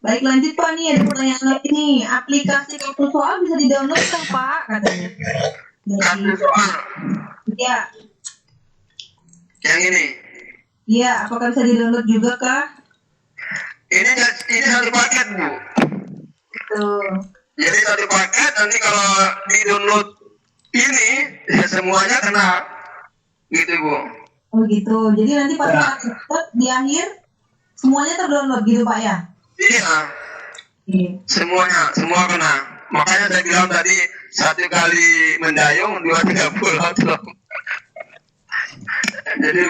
Baik lanjut Pak, nih ada pertanyaan lagi nih. Aplikasi kartu soal bisa di-download kan Pak katanya? Kartu soal. Ya. Yang ini. Iya, apakah bisa di-download juga kah? Ini satu paket Bu. Betul. Jadi satu paket, nanti kalau di-download ini ya semuanya kena. Gitu Bu. Oh gitu. Jadi nanti pas saat di akhir semuanya terdownload gitu Pak ya? Iya. Semua kena. Makanya saya bilang tadi 1 kali mendayung 2-3 pulau. Jadi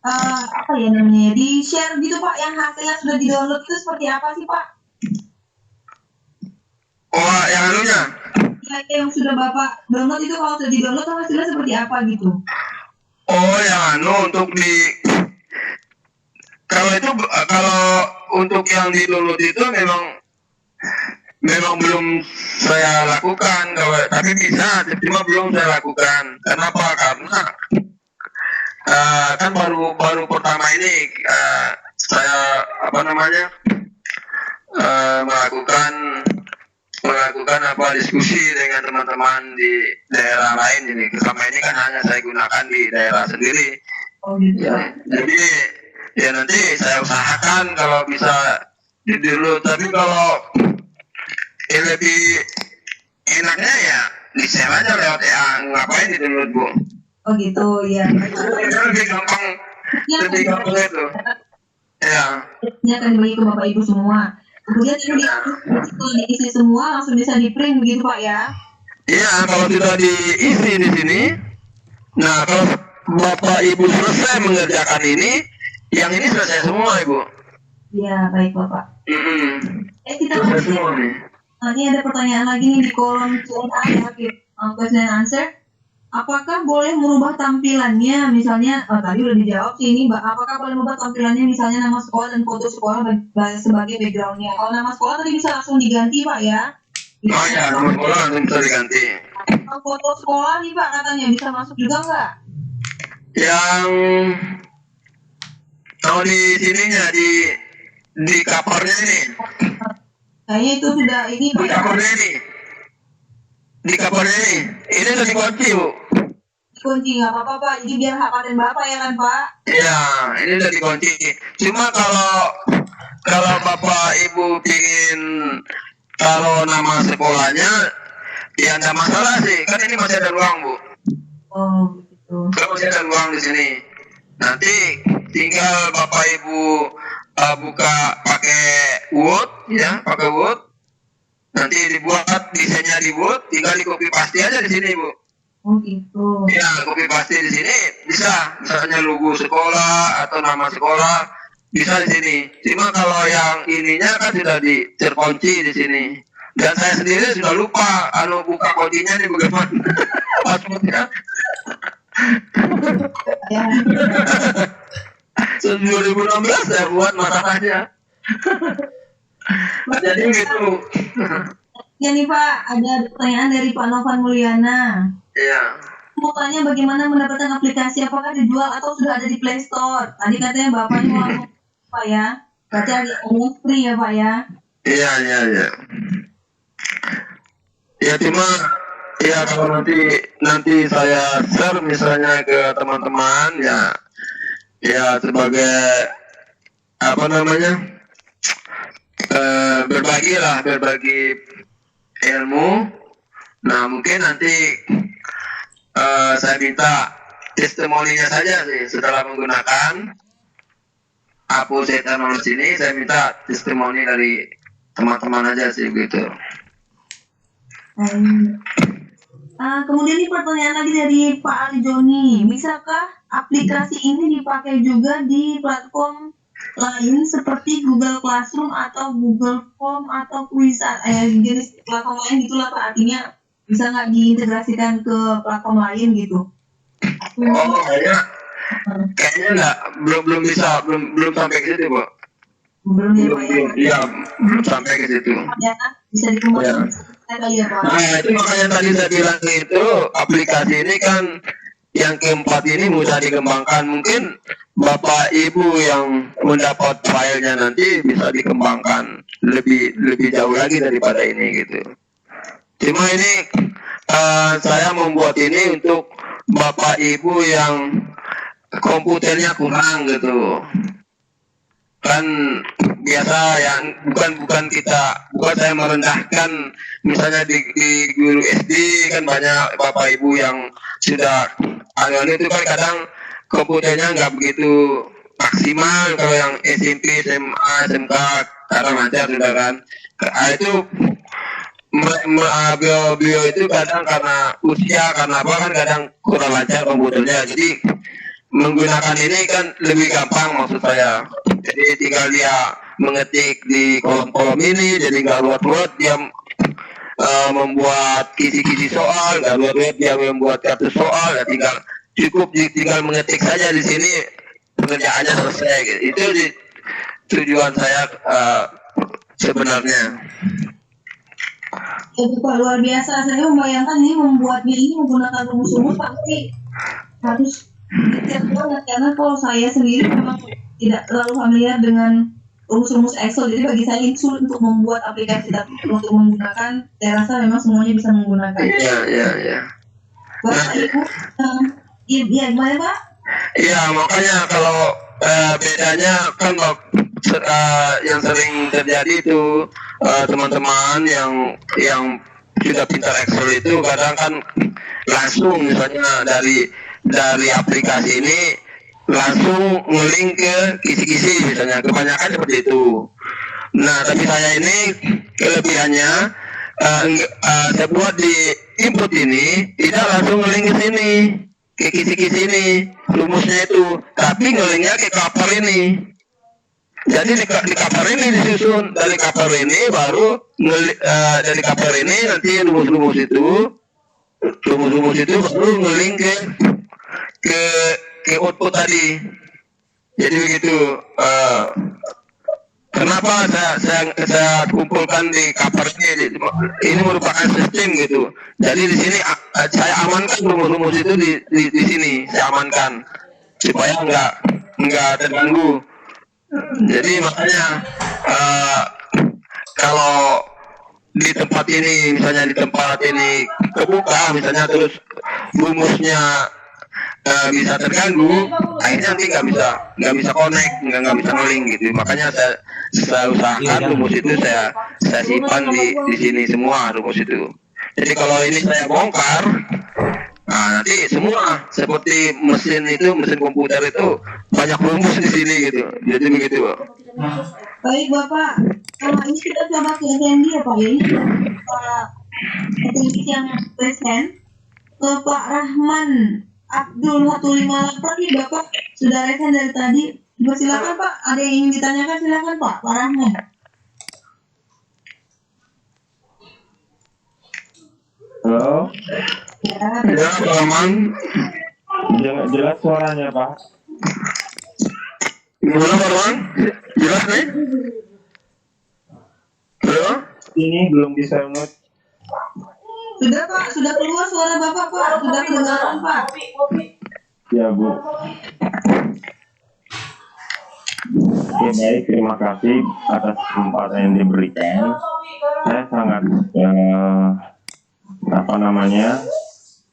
apa ya namanya, di share gitu Pak, yang hasilnya sudah di download itu seperti apa sih Pak? Oh yang anunya? Ya, yang sudah Bapak download itu kalau sudah di download hasilnya seperti apa gitu? Oh yang untuk kalau untuk yang di download itu memang belum saya lakukan, tapi bisa, cuma belum saya lakukan. Kenapa? Karena kan baru pertama ini saya melakukan diskusi dengan teman-teman di daerah lain. Jadi selama ini kan hanya saya gunakan di daerah sendiri. Oh gitu. Ya, jadi ya nanti saya usahakan kalau bisa di download, tapi kalau lebih enaknya ya di share aja lewat ngapain di download Bu. Oh gitu ya. Lebih gampang itu. Ya. Ini akan dibagi ke Bapak Ibu semua. Kemudian ini diisi semua langsung bisa di print begitu Pak ya? Iya, kalau sudah diisi di sini, nah kalau Bapak Ibu selesai mengerjakan ini, yang ini selesai semua Ibu. Iya, baik Bapak. Kita Selesai lanjut. semua nih. Nanti ada pertanyaan lagi nih di kolom Q&A ya, question and answer. Apakah boleh merubah tampilannya? Misalnya, tadi udah dijawab sih ini, Mbak. Apakah boleh merubah tampilannya misalnya nama sekolah dan foto sekolah sebagai backgroundnya? Kalau nama sekolah tadi bisa langsung diganti, Pak ya? Oh ya, nama sekolah langsung bisa diganti. Kalau foto sekolah nih, Pak, katanya bisa masuk juga nggak? Yang kalau di sininya di covernya ini, Kayaknya itu sudah ini, di Pak. covernya ini udah dikunci Bu. Kunci nggak apa-apa, Pak. Jadi biar hak paten Bapak ya kan, Pak? Iya, ini udah dikunci. Cuma kalau Bapak Ibu pingin taruh nama sekolahnya, ya nggak masalah sih. Kan ini masih ada ruang Bu. Oh, begitu. Kan masih ada ruang di sini. Nanti tinggal Bapak Ibu buka pakai Word, ya, pakai Word. Nanti dibuat desainnya di Word, tinggal di copy paste aja di sini Bu. Oh gitu. Ya, copy paste di sini bisa, misalnya logo sekolah atau nama sekolah bisa di sini. Cuma kalau yang ininya kan sudah terkunci di sini. Dan saya sendiri sudah lupa, buka kuncinya nih bagaimana passwordnya. Ya. Sejak 2016 saya buat masalahnya. Jadi gitu. Ya nih Pak, ada pertanyaan dari Pak Novan Mulyana. Iya. Mau tanya bagaimana mendapatkan aplikasi, apakah dijual atau sudah ada di Play Store? Tadi katanya Bapaknya mau langsung Pak ya. Berarti alias free ya Pak ya? Iya. Ya cuma ya kalau nanti saya share misalnya ke teman-teman ya sebagai apa namanya berbagi ilmu. Nah mungkin nanti saya minta testimoninya saja sih setelah menggunakan hapus teknologi ini, saya minta testimoni dari teman-teman aja sih gitu. Kemudian ini pertanyaan lagi dari Pak Ali Joni, bisakah aplikasi ini dipakai juga di platform lain seperti Google Classroom atau Google Form atau Quizlet, jenis platform lain gitulah Pak, artinya bisa nggak diintegrasikan ke platform lain gitu? Oh kayaknya nggak, belum bisa, belum sampai ke situ Bu. Belum ya Pak ya? Iya, belum sampai ke situ. Ya, bisa dikembangkan kali ya Pak. Nah itu makanya tadi saya bilang itu aplikasi ini kan yang keempat ini mudah dikembangkan. Mungkin Bapak Ibu yang mendapat filenya nanti bisa dikembangkan lebih jauh lagi daripada ini gitu. Cuma ini saya membuat ini untuk Bapak Ibu yang komputernya kurang gitu. Kan biasa yang bukan saya merendahkan, misalnya di guru SD kan banyak Bapak Ibu yang sudah itu kan kadang komputernya nggak begitu maksimal. Kalau yang SMP, SMA, SMK kadang lancar sudah kan. Itu beliau itu kadang karena usia, karena apa kan kadang kurang lancar komputernya. Jadi menggunakan ini kan lebih gampang maksud saya. Jadi tinggal dia mengetik di kolom-kolom ini, jadi nggak ruwet-ruwet dia membuat kisi-kisi soal, nggak ruwet-ruwet dia membuat kartu soal, ya tinggal mengetik saja di sini, pekerjaannya selesai. Gitu. Itu tujuan saya sebenarnya. Ya Pak, luar biasa. Saya membayangkan ini membuatnya ini menggunakan rumus-rumus pasti harus detail banget, karena kalau saya sendiri memang tidak terlalu familiar dengan rumus-rumus Excel, jadi bagi saya ini sulit untuk membuat aplikasi, tapi untuk menggunakan saya rasa memang semuanya bisa menggunakan. Iya. Bapak Ibu, iya gimana Pak? Iya, makanya kalau bedanya kan yang sering terjadi itu teman-teman yang sudah pintar Excel itu kadang kan langsung misalnya dari aplikasi ini langsung nge-link ke kisi-kisi misalnya, kebanyakan seperti itu. Nah tapi saya ini kelebihannya saya buat di input ini tidak langsung ngeling ke sini, ke kisi-kisi ini rumusnya itu, tapi ngelingnya ke cover ini. Jadi di cover ini disusun, dari cover ini baru dari cover ini nanti rumus-rumus itu baru ngeling ke output tadi. Jadi begitu. Kenapa saya kumpulkan di cover ini merupakan sistem gitu. Jadi di sini saya amankan rumus-rumus itu di sini saya amankan supaya nggak terganggu. Jadi makanya kalau di tempat ini misalnya kebuka misalnya terus rumusnya bisa terganggu, akhirnya nanti nggak bisa connect, nggak bisa ngeling gitu. Makanya saya usahakan rumus itu saya simpan di sini semua rumus itu. Jadi kalau ini saya bongkar, nah nanti semua seperti mesin komputer itu banyak rumus di sini gitu. Jadi begitu, Pak. Baik Bapak, ini kita coba ke attendee ya Pak ya. Ini Pak attendee yang present ke Pak Rahman Abdul 158 nih Bapak sudah resen dari tadi. Silakan Pak, ada yang ingin ditanyakan silakan Pak Rahman. Halo, Ya, Ya, Pak Rahman. jelas suaranya Pak. Gimana Pak Rahman? Jelas nih? Halo? Ini belum bisa mute. sudah Pak, sudah keluar suara Bapak Pak, sudah kedengaran Pak. Ya Bu. Oke baik, terima kasih atas kesempatan yang diberikan. Saya sangat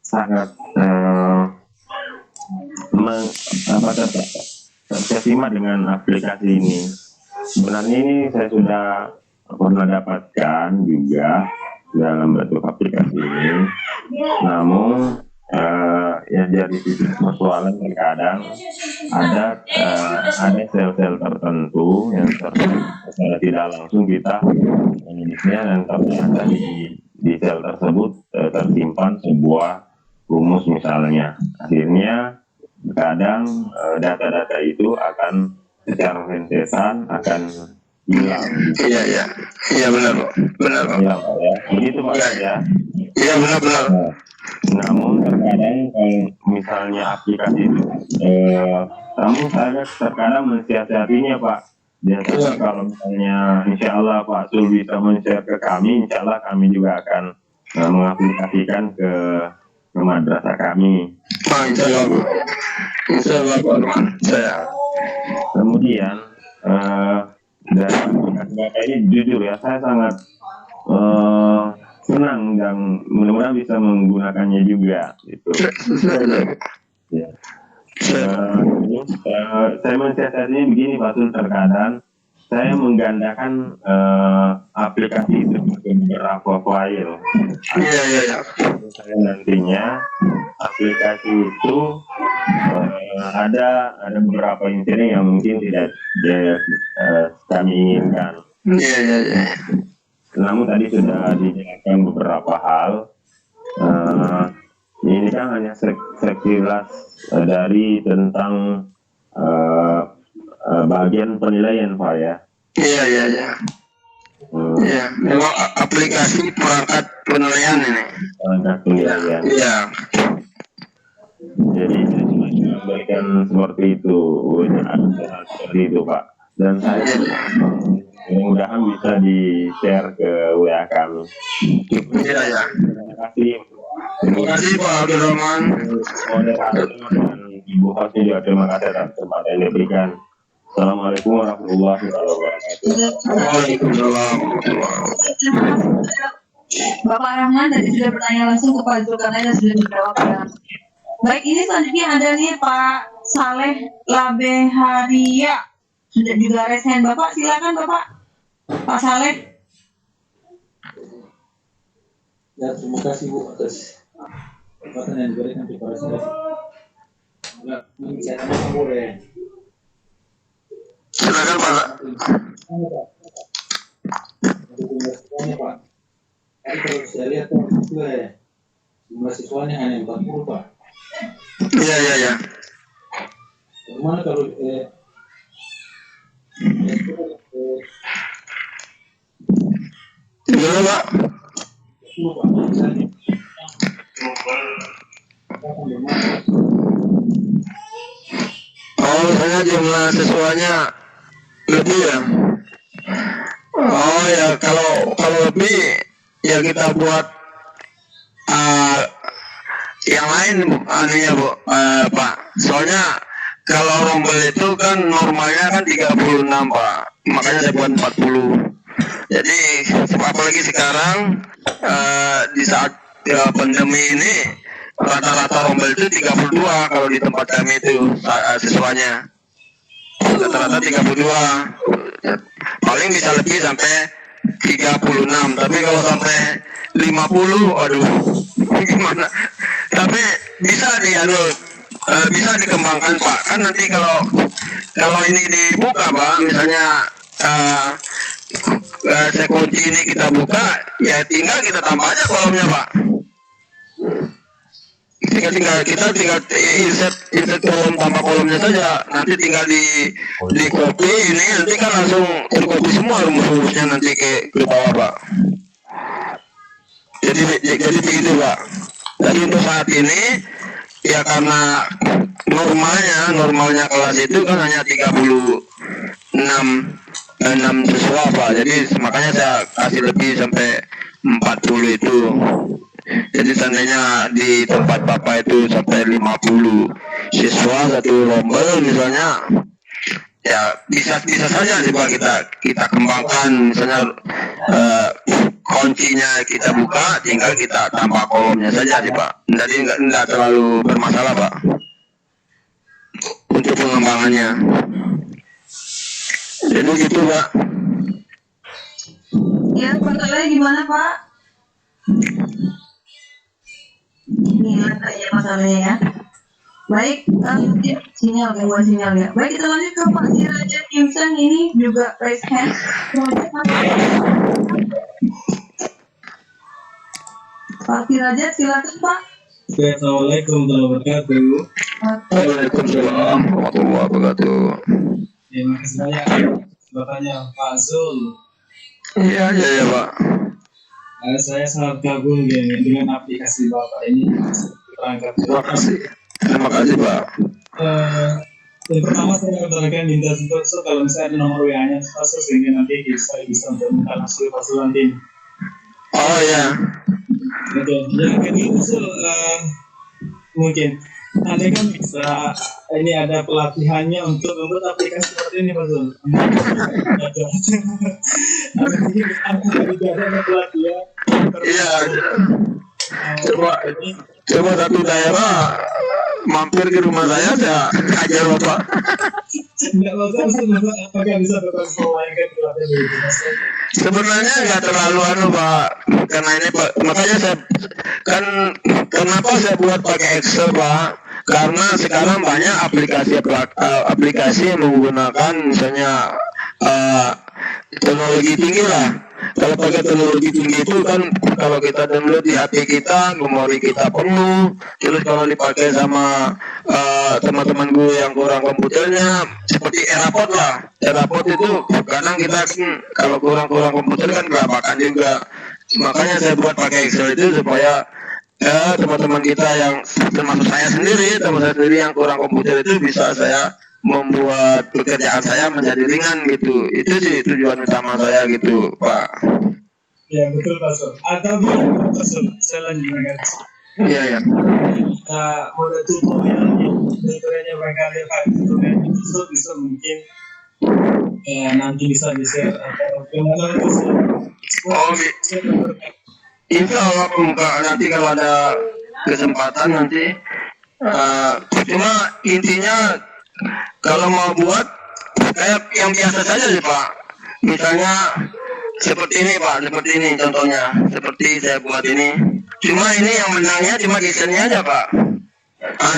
sangat terkesima dengan aplikasi ini. Sebenarnya ini saya sudah pernah dapatkan juga dalam bentuk aplikasi ini. Namun ya dari sisi persoalan terkadang ada sel-sel tertentu yang secara tidak langsung kita menulisnya dan ternyata di sel tersebut tersimpan sebuah rumus misalnya. Akhirnya kadang data-data itu akan secara rentetan akan hilang. Iya benar Pak. Hilang Pak ya. Begitu Pak ya. Iya benar. Namun terkadang kalau misalnya aplikasi itu, namun saya terkadang mensiasatinya Pak. Biasanya kalau misalnya Insya Allah Pak Sul bisa men-share ke kami, Insya Allah kami juga akan mengaplikasikan ke madrasah kami. Insya Allah Pak Rahman. Kemudian dari aplikasi Bapak ini jujur ya, saya sangat senang dan mudah-mudahan bisa menggunakannya juga gitu. Ya. Saya mensiasatinya begini Pak Sul, terkadang saya menggandakan aplikasi itu ke beberapa file. Iya. Saya nantinya aplikasi itu ada beberapa insiden yang mungkin tidak kami inginkan. Iya. Namun tadi sudah dijelaskan beberapa hal. Ini kan hanya sekilas dari tentang bagian penilaian Pak ya. Iya. Iya, memang aplikasi perangkat penilaian ini. Perangkat penilaian. Iya. Jadi saya cuma memberikan seperti itu, hal seperti itu Pak. Dan saya mudah-mudahan bisa di-share ke WA kami. Iya. Terima kasih Pak Abdul Rahman. moderator dan Ibu hostnya juga terima kasih atas kesempatan yang diberikan. Assalamualaikum warahmatullahi wabarakatuh. Waalaikumsalam. Bapak Rahman tadi sudah bertanya langsung ke Pak Zulkarnain dan sudah dijawab ya. Baik, ini selanjutnya ada nih Pak Saleh Labeharia. Sudah juga resen Bapak, silakan Bapak. Pak Saleh. Ya, terima kasih Bu atas kesempatan yang diberikan kepada saya. Enggak, bisa tanya boleh. Silakan Pak. Pak. Tapi kalau saya lihat juga ya, jumlah siswanya hanya 40 Pak. Iya. Bagaimana kalau Gimana Pak? 10 Pak, misalnya akan bermain. Oh, misalnya jumlah siswanya lebih ya? Oh ya, kalau lebih ya kita buat yang lain anunya Bu, Pak. Soalnya kalau rombel itu kan normalnya kan 36 Pak. Makanya saya buat 40. Jadi apalagi sekarang di saat pandemi ini rata-rata rombel itu 32 kalau di tempat kami itu siswanya. Rata-rata 32. Paling bisa lebih sampai 36. Tapi kalau sampai 50, aduh, gimana? Tapi bisa bisa dikembangkan Pak. Kan nanti kalau ini dibuka Pak, misalnya sekunci ini kita buka, ya tinggal kita tambah aja kolomnya Pak. Kita tinggal insert kolom tambah kolomnya saja. Nanti tinggal di copy ini, nanti kan langsung tercopy semua rumus-rumusnya nanti ke bawah Pak. Jadi begitu Pak. Jadi untuk saat ini ya karena normalnya kelas itu kan hanya 36 siswa Pak. Jadi makanya saya kasih lebih sampai 40 itu. Jadi seandainya di tempat Bapak itu sampai 50 siswa satu rombel misalnya, ya bisa saja sih Pak kita kembangkan, misalnya kuncinya kita buka, tinggal kita tambah kolomnya saja sih Pak. Jadi enggak terlalu bermasalah Pak untuk pengembangannya. Jadi gitu Pak. Ya, pertanyaannya gimana Pak? Ini ada ya masalahnya ya. Baik, sinyal gangguan sinyal ya. Baik, kita lanjut ke Pak Sirajat Kimson, ini juga raise hand. Pak Sirajat, silakan Pak. Assalamualaikum warahmatullahi wabarakatuh. Waalaikumsalam warahmatullahi wabarakatuh. Terima kasih banyak kesempatannya Pak Zul. Iya Pak. Saya sangat kagum dengan aplikasi Bapak ini. Terima kasih Pak. Yang pertama saya akan minta sponsor kalau misalnya ada nomor WA-nya sponsor sehingga nanti kita bisa untuk minta langsung Pak Zul nanti. Oh ya. Oke. Yang kedua mungkin Anda kan bisa ini ada pelatihannya untuk membuat aplikasi seperti ini Pak Zul. Ada pelatihan. Iya. Coba satu daerah mampir ke rumah saya ajar Bapak. Enggak Bapak, apakah bisa Bapak memainkan pelatihan itu? Sebenarnya nggak terlalu Pak, karena ini Pak, makanya saya kan kenapa saya buat pakai Excel Pak, karena sekarang banyak aplikasi yang menggunakan misalnya teknologi tinggi lah. Kalau pakai teknologi tinggi itu kan kalau kita download di HP kita, memori kita penuh. Terus kalau dipakai sama teman-teman gue yang kurang komputernya, seperti Airpod lah. Airpod itu kadang kita kalau kurang komputer kan kelabakan juga. Makanya saya buat pakai Excel itu supaya teman-teman kita yang termasuk saya sendiri, teman saya sendiri yang kurang komputer itu bisa saya membuat pekerjaan saya menjadi ringan gitu. Itu sih tujuan utama saya gitu Pak. Ya betul Pak Zul. Atau Pak Zul, saya lanjutkan. Iya. Model tutorialnya barangkali Pak tutorial itu bisa mungkin nanti bisa di-share atau gimana itu. Oh, insya Allah nanti kalau ada kesempatan nanti. Cuma intinya kalau mau buat kayak yang biasa saja sih Pak. Misalnya seperti ini Pak, seperti ini contohnya. Seperti saya buat ini. Cuma ini yang menangnya cuma desainnya aja Pak.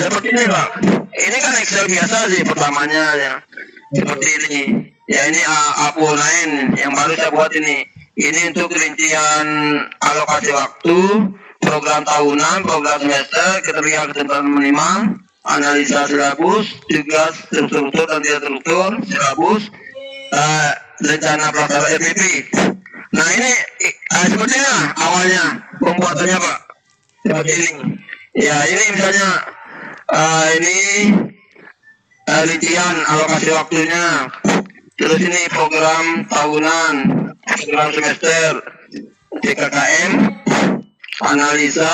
Seperti ini Pak. Ini kan Excel biasa sih pertamanya ya. Seperti ini. Ya ini A4 lain yang baru saya buat ini. Ini untuk rincian alokasi waktu, program tahunan, program semester, kriteria ketentuan minimal, analisa silabus, tugas struktur dan tidak struktur, silabus, rencana pelaksanaan RPP. Nah ini seperti ini awalnya pembuatannya Pak. Seperti ini. Ya ini misalnya ini rincian alokasi waktunya. Terus ini program tahunan, program semester, TKKM, analisa,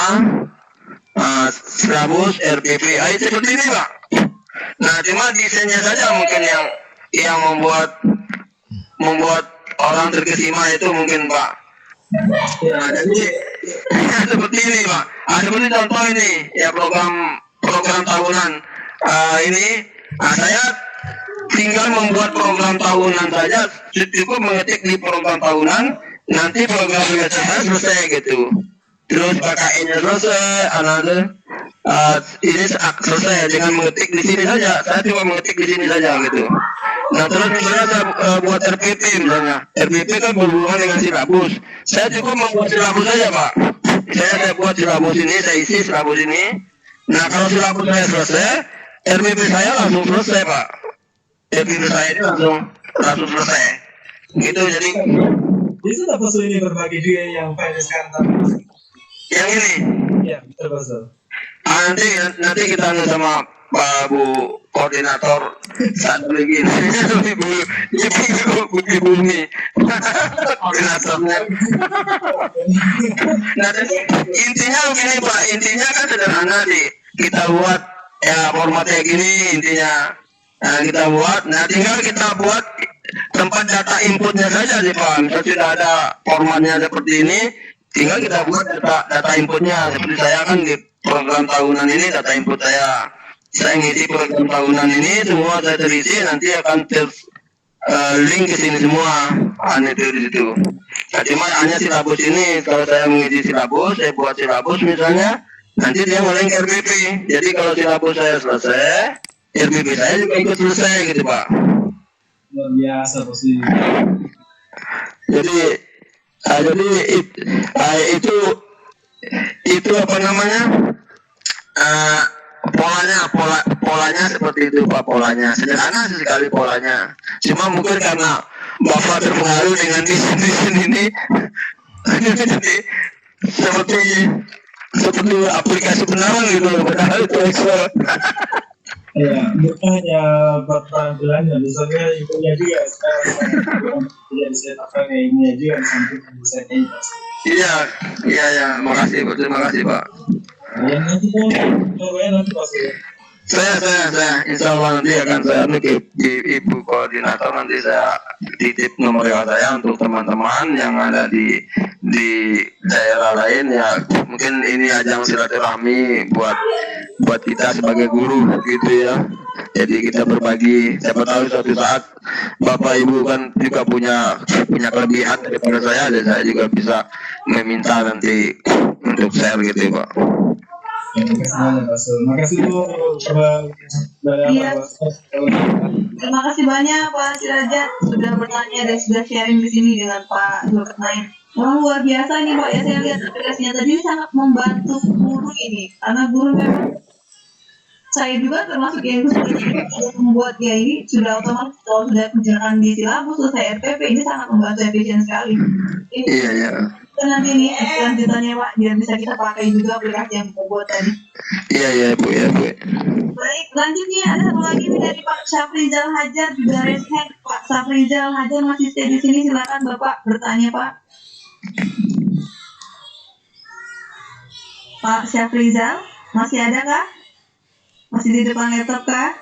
silabus, RPP, seperti ini Pak. Nah cuma desainnya saja mungkin yang membuat orang terkesima itu mungkin Pak. Nah, jadi seperti ini Pak. Seperti contoh ini ya program tahunan ini. Saya tinggal membuat program tahunan saja, cukup mengetik di program tahunan, nanti program semester saya selesai gitu. Terus KKN-nya selesai, ini selesai dengan mengetik di sini saja. Saya cuma mengetik di sini saja gitu. Nah terus misalnya saya buat RPP misalnya, RPP kan berhubungan dengan silabus. Saya cukup membuat silabus saja Pak. Saya buat silabus ini, saya isi silabus ini. Nah kalau silabus saya selesai, RPP saya langsung selesai Pak. RPP saya ini langsung selesai. Gitu jadi. Bisa tak Pak ini berbagi juga yang finance kantor? Yang ini? Ya, betul Pak. Nanti kita sama Pak Bu Koordinator satu lagi Ibu Mi koordinatornya. Nah intinya begini Pak, intinya kan sederhana sih, kita buat ya formatnya gini intinya. Nah kita buat, nah tinggal kita buat tempat data inputnya saja sih Pak. Misal sudah ada formatnya seperti ini, tinggal kita buat data inputnya. Seperti saya kan di program tahunan ini data input saya ngisi program tahunan ini semua saya terisi, nanti akan link ke sini semua. Itu di situ. Nah, cuma hanya silabus ini, kalau saya mengisi silabus, saya buat silabus misalnya, nanti dia nge-link RPP. Jadi kalau silabus saya selesai, RPP saya juga ikut selesai gitu Pak. Luar biasa Pak Sini. Jadi itu apa namanya, polanya seperti itu Pak. Polanya sederhana sekali polanya, cuma mungkin karena Bapak terpengaruh dengan desain ini jadi seperti aplikasi penawan gitu, padahal itu Excel. Ya, bukan hanya buat tampilannya, misalnya infonya juga sekarang tidak disesuaikan kayak ini juga disampaikan desainnya. Iya, makasih Pak, terima kasih Pak. Ya nanti kan nanti pasti. Saya insya Allah nanti akan saya nitip di Ibu Koordinator, nanti saya titip nomor WA saya untuk teman-teman yang ada di daerah lain ya. Mungkin ini ajang silaturahmi buat kita sebagai guru gitu ya. Jadi kita berbagi, siapa tahu suatu saat Bapak Ibu kan juga punya kelebihan daripada saya, dan saya juga bisa meminta nanti untuk share gitu ya Pak. Makasih Bu. Iya. Terima kasih banyak Pak Sirajat sudah bertanya dan sudah sharing di sini dengan Pak Zulkarnain. Wah luar biasa nih Pak ya, saya lihat aplikasinya tadi sangat membantu guru ini, karena guru memang saya juga termasuk yang membuatnya ini sudah otomatis kalau sudah kerjakan di silabus selesai RPP, ini sangat membantu efisien sekali. Iya. Nanti nih lanjutannya Pak, biar bisa kita pakai juga aplikasi yang kita buat tadi. Iya Bu. Baik, lanjutnya ada satu lagi nih dari Pak Syafrizal Hajar, juga raise hand. Pak Syafrizal Hajar masih stay di sini, silakan Bapak bertanya Pak. Pak Syafrizal masih ada kah? Masih di depan laptop kah?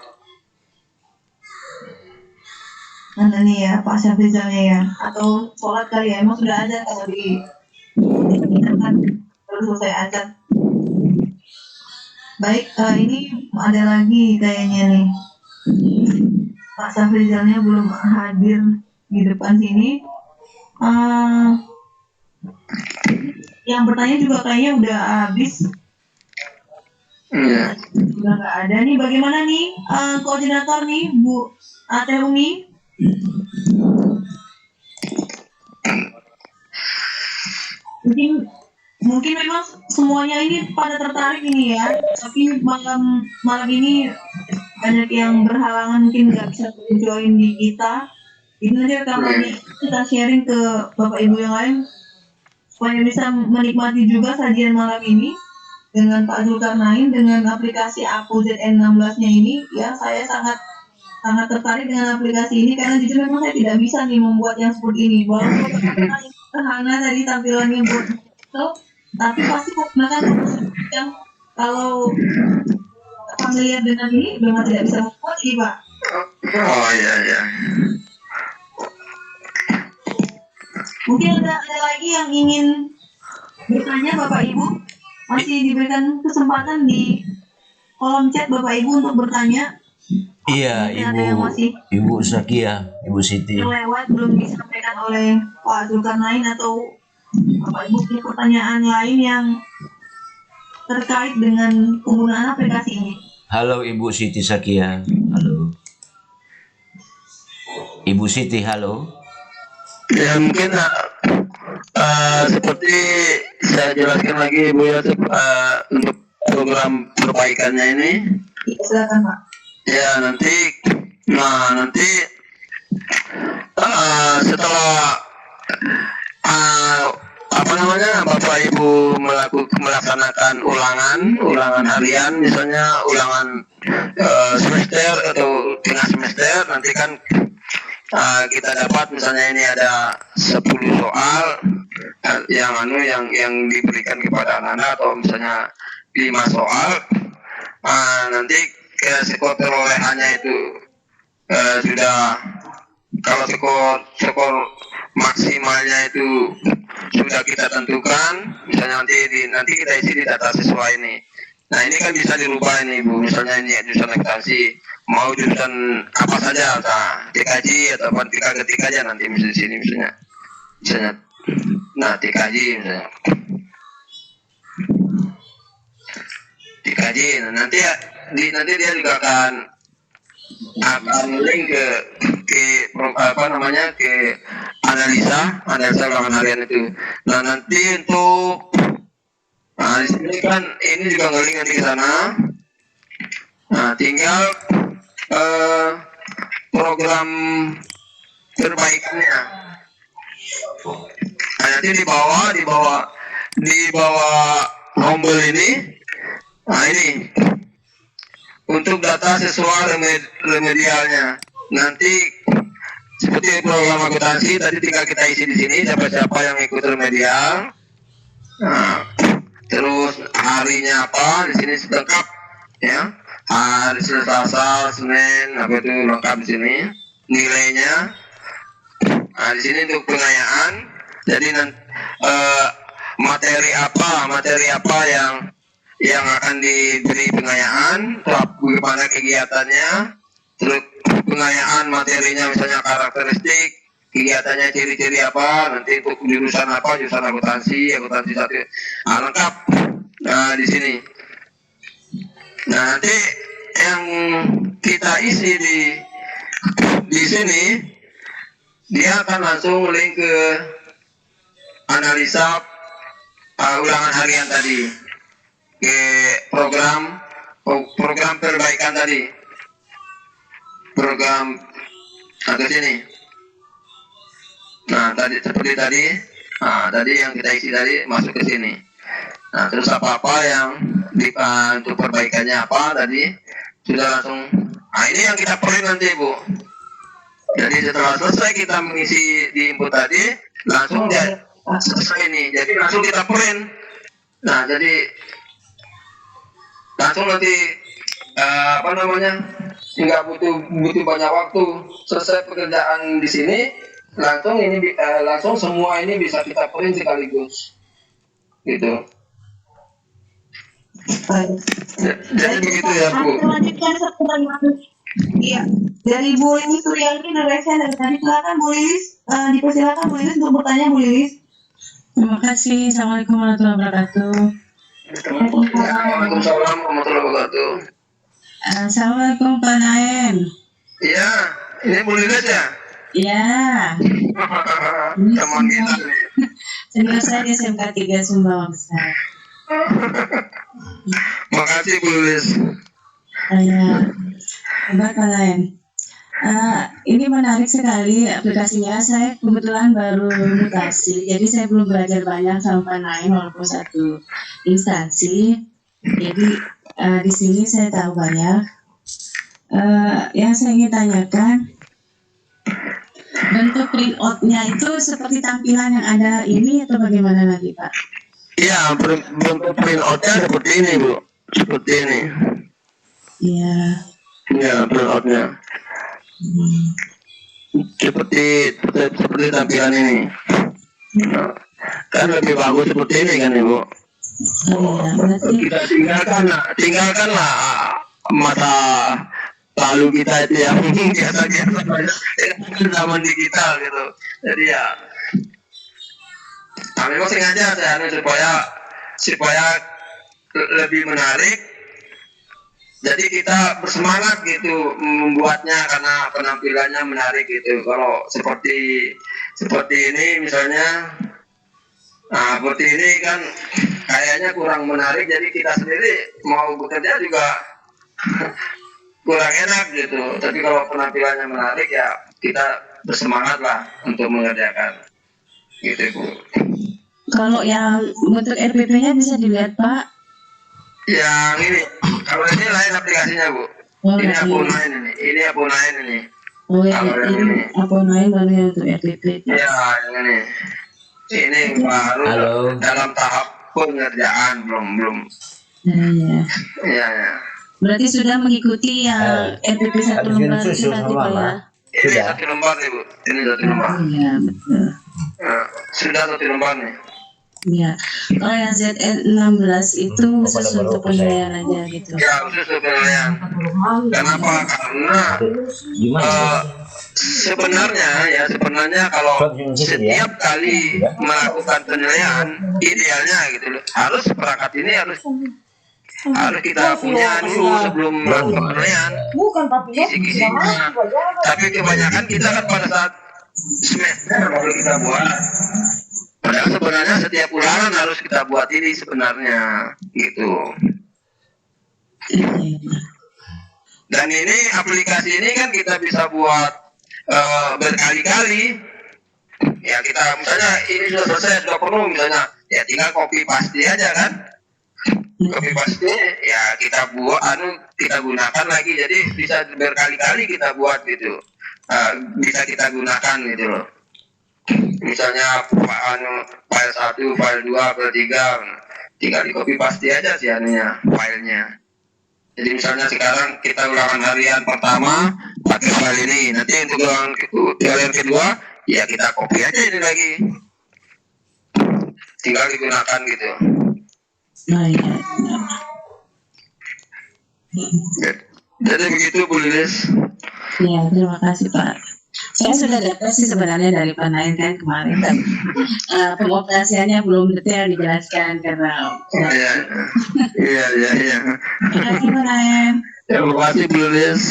Mana nih ya Pak Syafrizalnya ya? Atau sholat kali ya? Emang sudah ada kalau di baru selesai azan. Baik, ini ada lagi kayaknya nih. Pak Syafrizalnya belum hadir di depan sini. Yang bertanya juga kayaknya udah habis. Iya. Udah nggak ada nih. Bagaimana nih koordinator nih Bu Ate Umi? mungkin memang semuanya ini pada tertarik ini ya, tapi malam ini banyak yang berhalangan mungkin nggak bisa join di kita. Ini nanti rekamannya kita sharing ke bapak ibu yang lain supaya bisa menikmati juga sajian malam ini dengan Pak Zulkarnain dengan aplikasi Aku ZN16-nya ini. Ya, saya sangat tertarik dengan aplikasi ini karena jujur memang saya tidak bisa nih membuat yang seperti ini. Walaupun sederhana tadi tampilannya buat itu, tapi pasti menggunakan yang kalau familiar dengan ini memang tidak bisa membuat ini, Pak. Oh iya iya. Mungkin ada lagi yang ingin bertanya Bapak Ibu, masih diberikan kesempatan di kolom chat Bapak Ibu untuk bertanya. Iya, Mungkin ada yang masih Ibu Sakia, Ibu Siti. terlewat belum disampaikan oleh Pak Zulkarnain atau Bapak Ibu punya pertanyaan lain yang terkait dengan penggunaan aplikasi ini. Halo Ibu Siti Sakia. Halo. Ibu Siti, halo. Ya mungkin seperti saya jelaskan lagi Bu ya untuk program perbaikannya ini. Ya, silakan Pak. Ya nanti setelah Bapak Ibu melaksanakan ulangan harian, misalnya ulangan semester atau tengah semester, nanti kan kita dapat misalnya ini ada 10 soal yang diberikan kepada anak-anak atau misalnya 5 soal, nanti skor perolehannya itu sudah, kalau skor maksimalnya itu sudah kita tentukan, misalnya nanti kita isi di data siswa ini. Nah ini kan bisa dirubah ini Bu, misalnya ini jurusan akuntansi, mau jurusan apa saja, TKJ atau ketik aja nanti misalnya di sini misalnya, nah TKJ misalnya, TKJ, nah, nanti dia juga akan link ke analisa ulangan harian itu. Nah nanti untuk di sini kan ini juga ngeling nanti ke sana. Nah tinggal program perbaikannya. Nah, nanti di bawah tombol ini. Nah ini untuk data sesuai remedialnya. Nanti seperti program akuntansi tadi tinggal kita isi di sini siapa yang ikut remedial. Nah, terus harinya apa di sini lengkap ya. Hari Selasa, Senin, apa itu lengkap di sini. Nilainya. Nah, di sini untuk pengayaan. Jadi materi apa yang akan diberi pengayaan, bagaimana kegiatannya, terus pengayaan materinya misalnya karakteristik, kegiatannya ciri-ciri apa, nanti untuk jurusan apa, jurusan akuntansi 1, lengkap. Nah di sini. Nah nanti yang kita isi di sini, dia akan langsung link ke analisa ulangan harian tadi, ke program perbaikan tadi, program atau sini. Nah tadi seperti tadi, tadi yang kita isi tadi masuk ke sini. Nah terus apa yang untuk perbaikannya apa tadi sudah langsung. Nah ini yang kita print nanti Bu. Jadi setelah selesai kita mengisi di input tadi, langsung selesai ini. Jadi langsung kita print. Nah jadi langsung nanti nggak butuh banyak waktu, selesai pekerjaan di sini langsung semua ini bisa kita print sekaligus gitu. Jadi begitu ya Bu. Lanjutkan satu pertanyaan. Iya, dari Bu Lilis Suryani Indonesia dari tadi, silakan Bu Lilis, dipersilakan Bu Lilis untuk bertanya Bu Lilis. Terima kasih. Assalamualaikum warahmatullahi wabarakatuh. Waalaikumsalam warahmatullahi wabarakatuh. Assalamualaikum Pak Naen. Iya, ini Bu Lilis ya? Ya. Teman kita nih. Senior saya di SMK 3 Sumbawa Besar. Makasih Bu Lilis. Saya hebat Pak Lain. Ini menarik sekali aplikasinya. Saya kebetulan baru mutasi, jadi saya belum belajar banyak sama Pak Naim walaupun satu instansi. Jadi di sini saya tahu banyak. Yang saya ingin tanyakan, bentuk print out-nya itu seperti tampilan yang ada ini atau bagaimana lagi Pak? Iya, bentuk print out-nya seperti ini Bu. Seperti ini. Iya. Ya, print out-nya. Seperti tampilan ini. Nah, kan lebih bagus seperti ini kan Ibu. Oh iya, berarti Kita tinggalkanlah masa lalu kita itu yang biasa-biasa dengan zaman digital gitu. Jadi ya, memang sengaja saya supaya lebih menarik. Jadi kita bersemangat gitu membuatnya karena penampilannya menarik gitu. Kalau seperti ini misalnya, nah seperti ini kan kayaknya kurang menarik. Jadi kita sendiri mau bekerja juga kurang enak gitu. Tapi kalau penampilannya menarik ya kita bersemangat lah untuk mengerjakan gitu Bu. kalau yang bentuk RPP-nya bisa dilihat Pak. Yang ini, kalau ini lain aplikasinya Bu. Oh, Ini lain. Aponain ini Aponain ini. Oh yang Kalau yang ini ini. apa naik baru yang untuk RPP Pak. Ya, yang ini. Ini baru Halo. dalam tahap pengerjaan belum. Iya. Ya. Berarti sudah mengikuti yang RPP satu Habis minum lembar itu susu nanti sama Pak ya. Mama. Ini Sudah. satu lembar nih Bu. Ini satu lembar. Iya betul. Ya, sudah satu lembar nih. Iya. Kalau yang ZN16 itu khusus untuk penilaian aja gitu. Ya, khusus untuk penilaian. Kenapa? Karena Gimana? sebenarnya kalau setiap kali melakukan penilaian idealnya gitu loh, harus perangkat ini harus kita punya dulu sebelum melakukan penilaian kisi-kisinya. Tapi kebanyakan kita kan pada saat semester baru kita buat. Padahal sebenarnya setiap ulangan harus kita buat ini sebenarnya gitu. Dan ini aplikasi ini kan kita bisa buat berkali-kali. Ya kita misalnya ini sudah selesai, sudah penuh misalnya, ya tinggal copy paste aja kan. Copy paste ya kita buat, kita gunakan lagi. Jadi bisa berkali-kali kita buat gitu. Bisa kita gunakan gitu loh. Misalnya file 1, file 2, file 3, tinggal di copy paste aja sih filenya. Jadi misalnya sekarang kita ulangan harian pertama pakai file ini, nanti untuk harian kedua ya kita copy aja ini lagi, tinggal digunakan gitu. Nah, iya. Jadi begitu Bu Lilis. Iya, terima kasih Pak. Saya sudah dapat sih sebenarnya dari Pak Nain kan kemarin, tapi pengoperasiannya belum detail dijelaskan karena Iya. Terima kasih Pak Nain. Terima kasih Bu Lilis.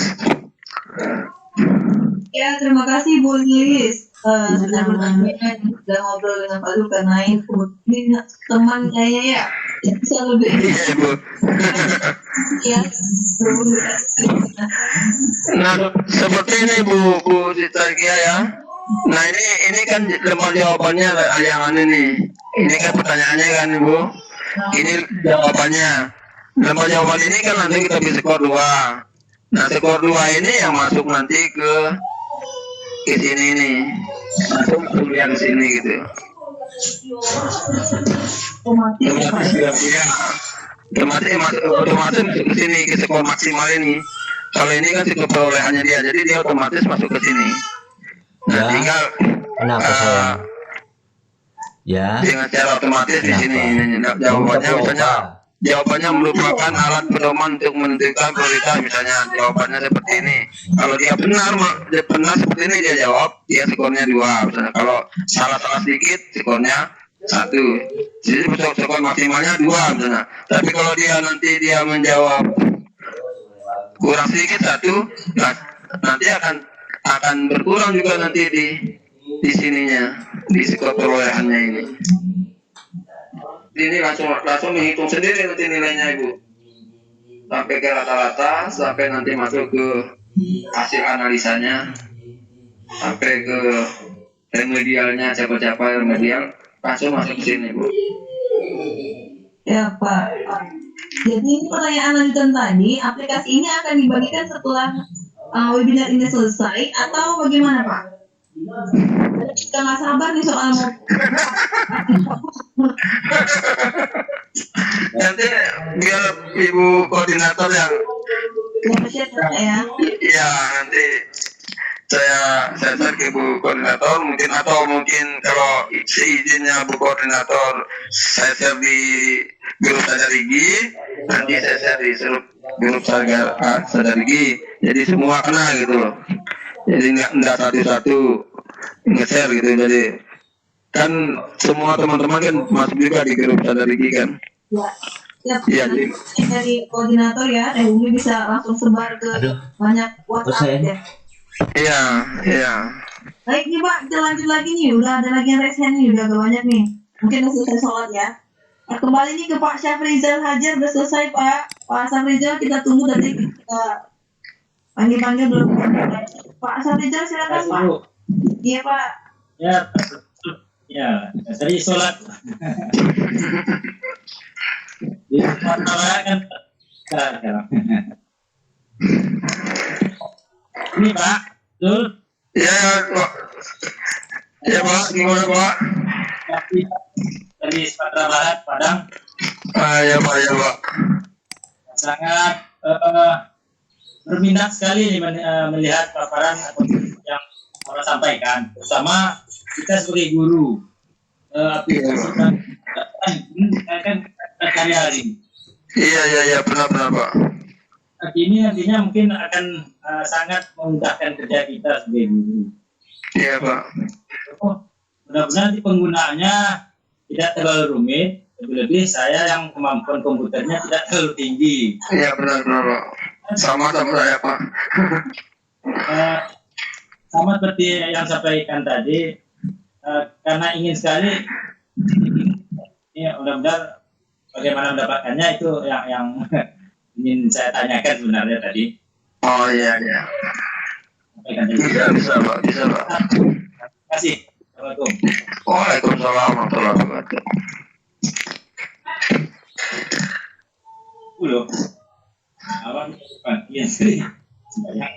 Ya, terima kasih Bu Lilis. Sudah bertanya, sudah ngobrol dengan Pak Zulkarnain. Kemudian teman saya ya, bisa lebih Iya Bu. ya. Nah, seperti ini Bu Citra Kia ya. Nah ini kan lembar jawabannya yang ini. Ini kan pertanyaannya kan Ibu. Ini jawabannya. Lembar jawaban ini kan nanti kita bisa skor 2. Nah skor 2 ini yang masuk nanti ke sini nih. Masuk kuliah ke sini gitu. Otomatis masuk ke sini ke skor maksimal ini. Kalau ini kan skor perolehannya dia, jadi dia otomatis masuk ke sini. Nah, Ya. tinggal Kenapa sayang? Ya. dengan secara otomatis di sini Kenapa? jawabannya misalnya Kenapa? jawabannya merupakan alat pedoman untuk menentukan prioritas, misalnya jawabannya seperti ini. Kalau dia benar seperti ini dia jawab, dia skornya 2 misalnya. Kalau salah sedikit skornya 1. Jadi skor maksimalnya 2 misalnya. Tapi kalau dia nanti menjawab kurang sedikit 1, nah, nanti akan berkurang juga nanti di sininya, di skor perolehannya ini. ini langsung menghitung sendiri nanti nilainya Ibu. Sampai ke rata-rata, sampai nanti masuk ke hasil analisanya, sampai ke remedialnya, siapa remedial, langsung masuk ke sini Bu. Ya Pak. Jadi ini pertanyaan lanjutan tadi, aplikasi ini akan dibagikan setelah webinar ini selesai atau bagaimana Pak? Kita nggak sabar nih soal Nanti biar Ibu koordinator yang ya. iya nanti saya share ke Ibu koordinator mungkin, atau mungkin kalau seizinnya Bu koordinator saya share di grup Sadarigi, nanti saya share di grup Sadarigi, jadi semua kena gitu loh, jadi nggak satu-satu nge-share gitu, jadi kan semua teman-teman kan masuk juga di grup Sadarigi kan. Ya, Iya, jadi dari koordinator ya, Umi bisa langsung sebar ke banyak WhatsApp ya. Iya. Baik nih Pak, kita lanjut lagi nih. Udah ada lagi yang raise hand nih, udah agak banyak nih. Mungkin udah selesai sholat ya. Nah, kembali nih ke Pak Syafrizal Hajar, udah selesai Pak. Pak Syafrizal kita tunggu tadi kita panggil belum. Pak Syafrizal silakan Pak. Iya Pak. Ya, tadi sholat. Di mana kan sekarang. Ini Pak, betul? Ya Pak. Ya Pak, gimana Pak? Dari Sumatera Barat, Padang. Ya Pak. Sangat berminat sekali melihat paparan yang Bapak sampaikan, terutama kita sebagai guru aplikasi kan sehari-hari. Iya benar Pak. Ini nantinya mungkin akan sangat memudahkan kerja kita sebagai guru. Iya Pak. Benar-benar di penggunaannya tidak terlalu rumit, lebih-lebih saya yang kemampuan komputernya tidak terlalu tinggi. Iya benar Pak. Sama saya Pak. Sama seperti yang sampaikan tadi, karena ingin sekali, ya mudah-mudahan bagaimana mendapatkannya itu yang ingin saya tanyakan sebenarnya tadi. Oh iya. Bisa Pak. Terima kasih. Assalamualaikum. Waalaikumsalam warahmatullahi wabarakatuh. Awan bukan, iya sih. Banyak.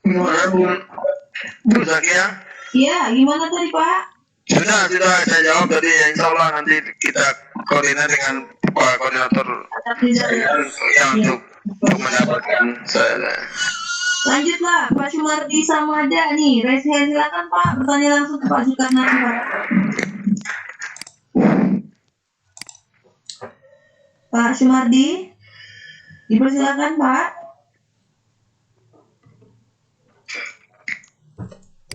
Gimana Bu Zakia? Iya, gimana tadi Pak? Sudah saya jawab tadi. Insya Allah nanti kita koordinasi dengan Pak Koordinator yang untuk mendapatkan saya. Lanjutlah, Pak Sumardi Samada nih, raise hand silakan Pak, bertanya langsung ke Pak Zulkarnain Pak. Pak Sumardi, dipersilakan Pak.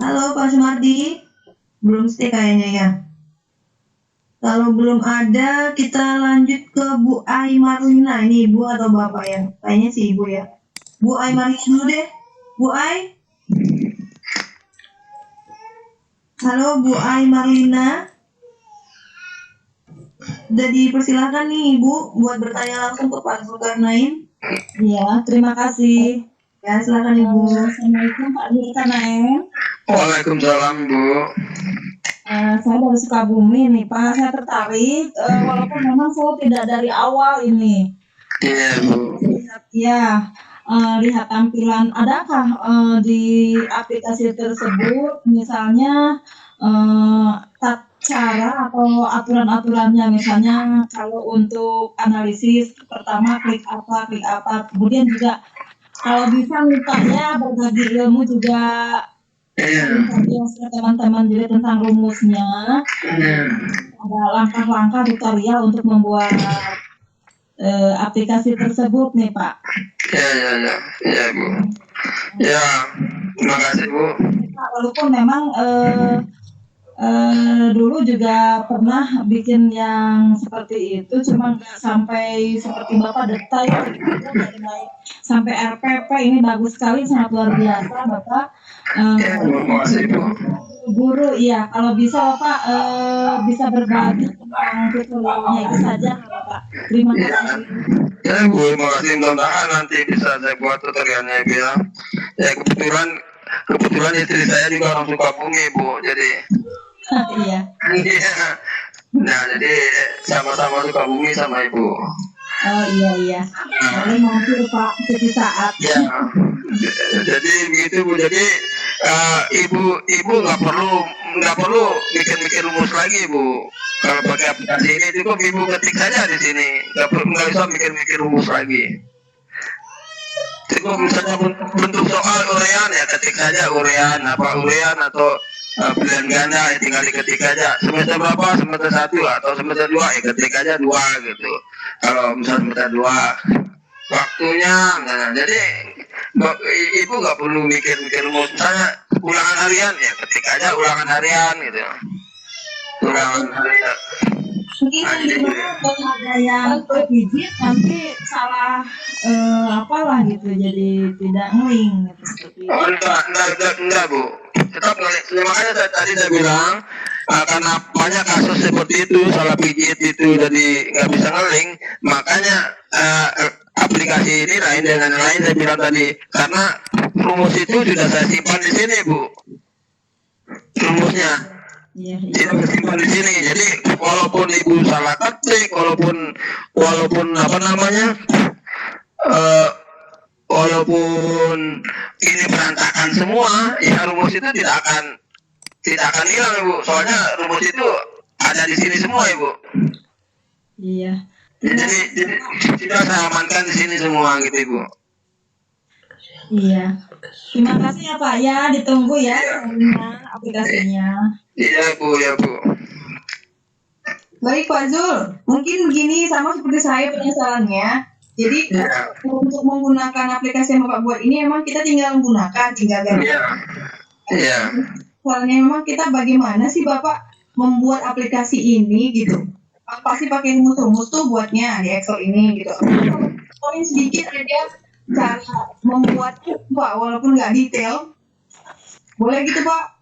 Halo Pak Sumardi, belum stay kayaknya ya. Kalau belum ada, kita lanjut ke Bu Ai Marlina. Ini Ibu atau Bapak ya? Kayaknya sih Ibu ya. Bu Ai Marlina dulu deh. Bu Ai. Halo Bu Ai Marlina. Udah dipersilakan nih Ibu buat bertanya langsung ke Pak Zulkarnain. Iya, terima kasih. Ya, silakan Ibu. Assalamualaikum Pak Zulkarnain. Waalaikumsalam Bu. Saya dari Sukabumi nih Pak, saya tertarik walaupun memang saya tidak dari awal ini. Iya Bu. Lihat tampilan, adakah di aplikasi tersebut misalnya cara atau aturan-aturannya, misalnya kalau untuk analisis pertama klik apa, kemudian juga kalau bisa mintanya berbagi ilmu juga. Teman-teman jadi tentang rumusnya, ada langkah-langkah tutorial untuk membuat aplikasi tersebut nih Pak. Ya Bu. Ya, terima kasih Bu. Walaupun memang dulu juga pernah bikin yang seperti itu, cuma nggak sampai seperti Bapak detail gitu, dari mulai sampai RPP. Ini bagus sekali, sangat luar biasa Bapak. Ya, terima kasih Bu. Guru, iya, kalau bisa Bapak bisa berbagi tentang tutorialnya itu saja Bapak. Terima Ya, kasih. ya Bu, terima kasih. Mudah-mudahan nanti bisa saya buat tutorialnya Ibu ya. Ya kebetulan istri saya juga orang Sukabumi Bu, jadi Iya. iya. Nah, jadi sama-sama Sukabumi sama Ibu. Oh iya. Boleh mampir Pak suatu saat. Ya, jadi begitu Bu. Jadi ibu nggak perlu mikir-mikir rumus lagi Bu. Kalau pakai aplikasi ini cukup ibu ketik saja di sini, nggak bisa mikir-mikir rumus lagi. Cukup misalnya bentuk soal urean ya ketik saja urean atau pilihan ganda ya tinggal diketik aja. Semester berapa, semester 1 atau semester 2 ya ketik aja 2 gitu. Kalau misalnya semester 2 waktunya, nah, jadi ibu nggak perlu mikir-mikir rumus. Misalnya ulangan harian ya ketik aja ulangan harian gitu. Ulangan harian. Mungkin ada yang terpijit nanti salah apalah gitu, jadi tidak ngeling gitu seperti itu. Oh, enggak Bu. Tetap ngeling. Makanya tadi saya bilang karena banyak kasus seperti itu salah pijit itu jadi nggak bisa ngeling, makanya aplikasi ini lain dengan yang lain saya bilang tadi karena rumus itu sudah saya simpan di sini Bu. Rumusnya Iya. tidak simpan di sini. Jadi walaupun ibu salah ketik, walaupun apa namanya, walaupun ini berantakan semua, ya rumus itu tidak akan hilang Ibu. Soalnya rumus itu ada di sini semua Ibu. Iya. Jadi sudah saya amankan di sini semua gitu Ibu. Iya. Terima kasih ya Pak ya, ditunggu ya aplikasinya. Iya Bu, ya Bu. Baik Pak Zul, mungkin begini sama seperti saya penyesalannya. Jadi Iya. untuk menggunakan aplikasi yang Bapak buat ini memang kita tinggal menggunakan, tinggal ganti. Iya. Iya. Soalnya memang kita bagaimana sih Bapak membuat aplikasi ini gitu. Pasti pakai rumus-rumus tuh buatnya di Excel ini gitu. Poin sedikit aja cara membuatnya Pak, walaupun nggak detail. Boleh gitu Pak?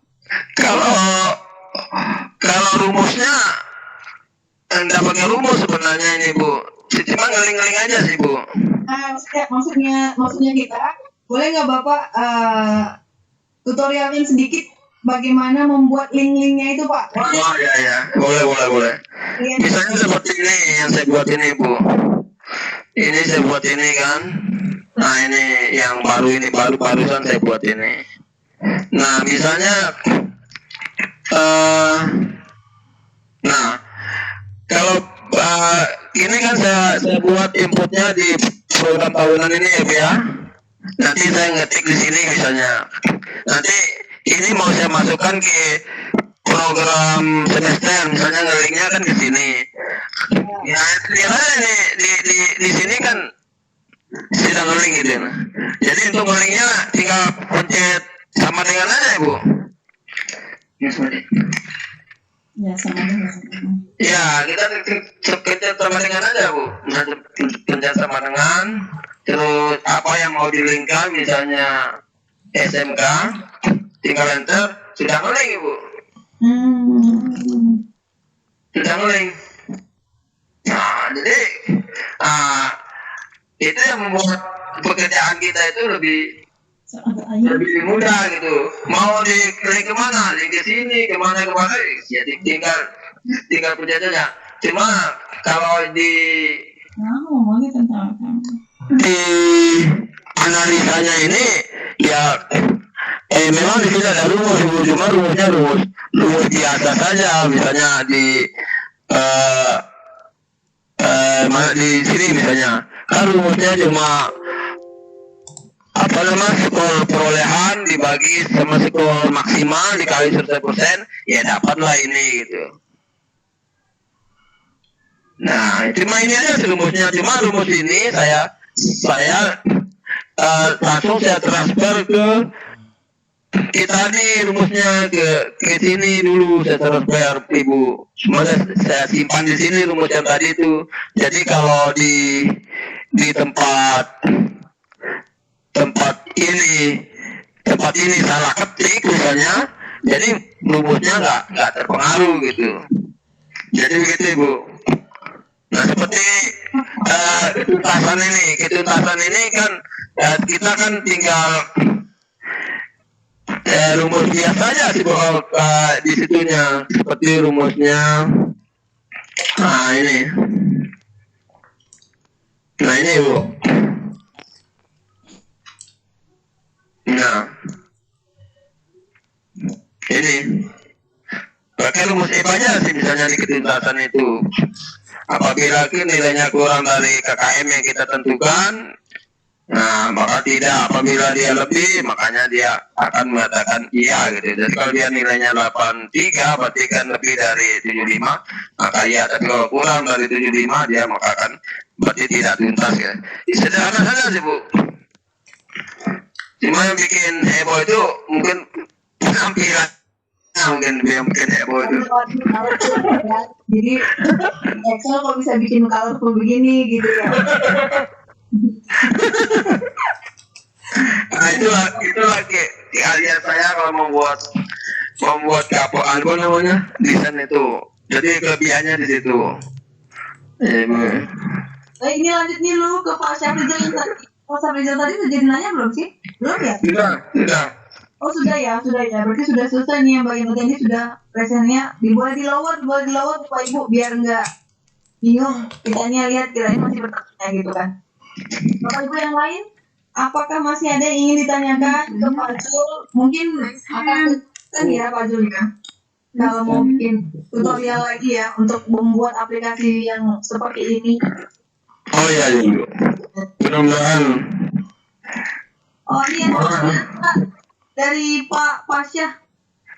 Kalau rumusnya enggak pakai rumus sebenarnya ini Bu. Cuma ngeling-ngeling aja sih Bu. Nah, maksudnya kita boleh nggak Bapak tutorialin sedikit bagaimana membuat link-linknya itu Pak? Oh ya, boleh. Misalnya seperti ini yang saya buat ini Bu. Ini saya buat ini kan. Nah ini yang barusan saya buat ini. Nah misalnya, nah kalau ini kan saya buat inputnya di program tahunan ini ya Bu ya. Nanti saya ngetik di sini misalnya. Nanti ini mau saya masukkan ke program semester, misalnya ngelinknya kan di sini. Ya, lihatnya di sini kan sudah ngelink gitu. Jadi untuk ngelinknya tinggal pencet sama dengan aja Bu. Ya sama dengan. Ya, kita pencet sama dengan aja Bu. Misalnya pencet sama dengan, terus apa yang mau dilingkan, misalnya SMK, tinggal enter, sudah ngelink Ibu. Sudah ngelink. Nah, jadi itu yang membuat pekerjaan kita itu lebih mudah gitu. Mau diklik kemana, link ke sini, kemana, ya tinggal pencet aja. Cuma kalau di analisanya ini ya memang di sini ada rumus, cuma rumusnya rumus biasa saja. Misalnya di sini misalnya kan rumusnya cuma apa namanya skor perolehan dibagi sama skor maksimal dikali 100%, ya dapatlah ini gitu. Nah cuma ini aja rumusnya, cuma rumus ini saya langsung saya transfer ke kita nih rumusnya ke sini dulu saya transfer ibu. Semuanya saya simpan di sini rumus yang tadi itu. Jadi kalau di tempat ini salah ketik misalnya, jadi rumusnya nggak terpengaruh gitu. Jadi begitu ibu. Nah seperti ketuntasan ini kan kita kan tinggal rumus biasa aja sih bu, di situnya seperti rumusnya. Nah ini bu. Nah ini pakai rumus IPA aja sih misalnya di ketuntasan itu. Apabila nilainya kurang dari KKM yang kita tentukan, nah maka tidak. Apabila dia lebih, makanya dia akan mengatakan iya gitu. Jadi kalau dia nilainya 83, berarti kan lebih dari 75, maka iya. Tapi kalau kurang dari 75, dia maka akan berarti tidak tuntas ya. Sederhana saja sih bu. Cuma yang bikin heboh itu mungkin penampilan. Mungkin yang bikin heboh itu. Jadi Excel kok bisa bikin colorful begini gitu ya. Nah itulah keahlian saya kalau membuat apa namanya desain itu. Jadi kelebihannya di situ. Nah, ini lanjut nih lu ke Pak Syafrizal yang tadi. Pak Syafrizal tadi udah jadi nanya belum sih? Belum ya? Sudah. Oh sudah ya. Berarti sudah selesai nih yang bagian tadi sudah presennya. Boleh di lower Bapak Ibu biar nggak bingung. Kitanya lihat kirain masih bertanya gitu kan. Bapak Ibu yang lain, apakah masih ada yang ingin ditanyakan ke Pak Zul? Mungkin akan kan ya Pak Zul ya. Kalau mungkin tutorial lagi ya untuk membuat aplikasi yang seperti ini. Oh iya. Mudah-mudahan. Oh iya, dari Pak Pasya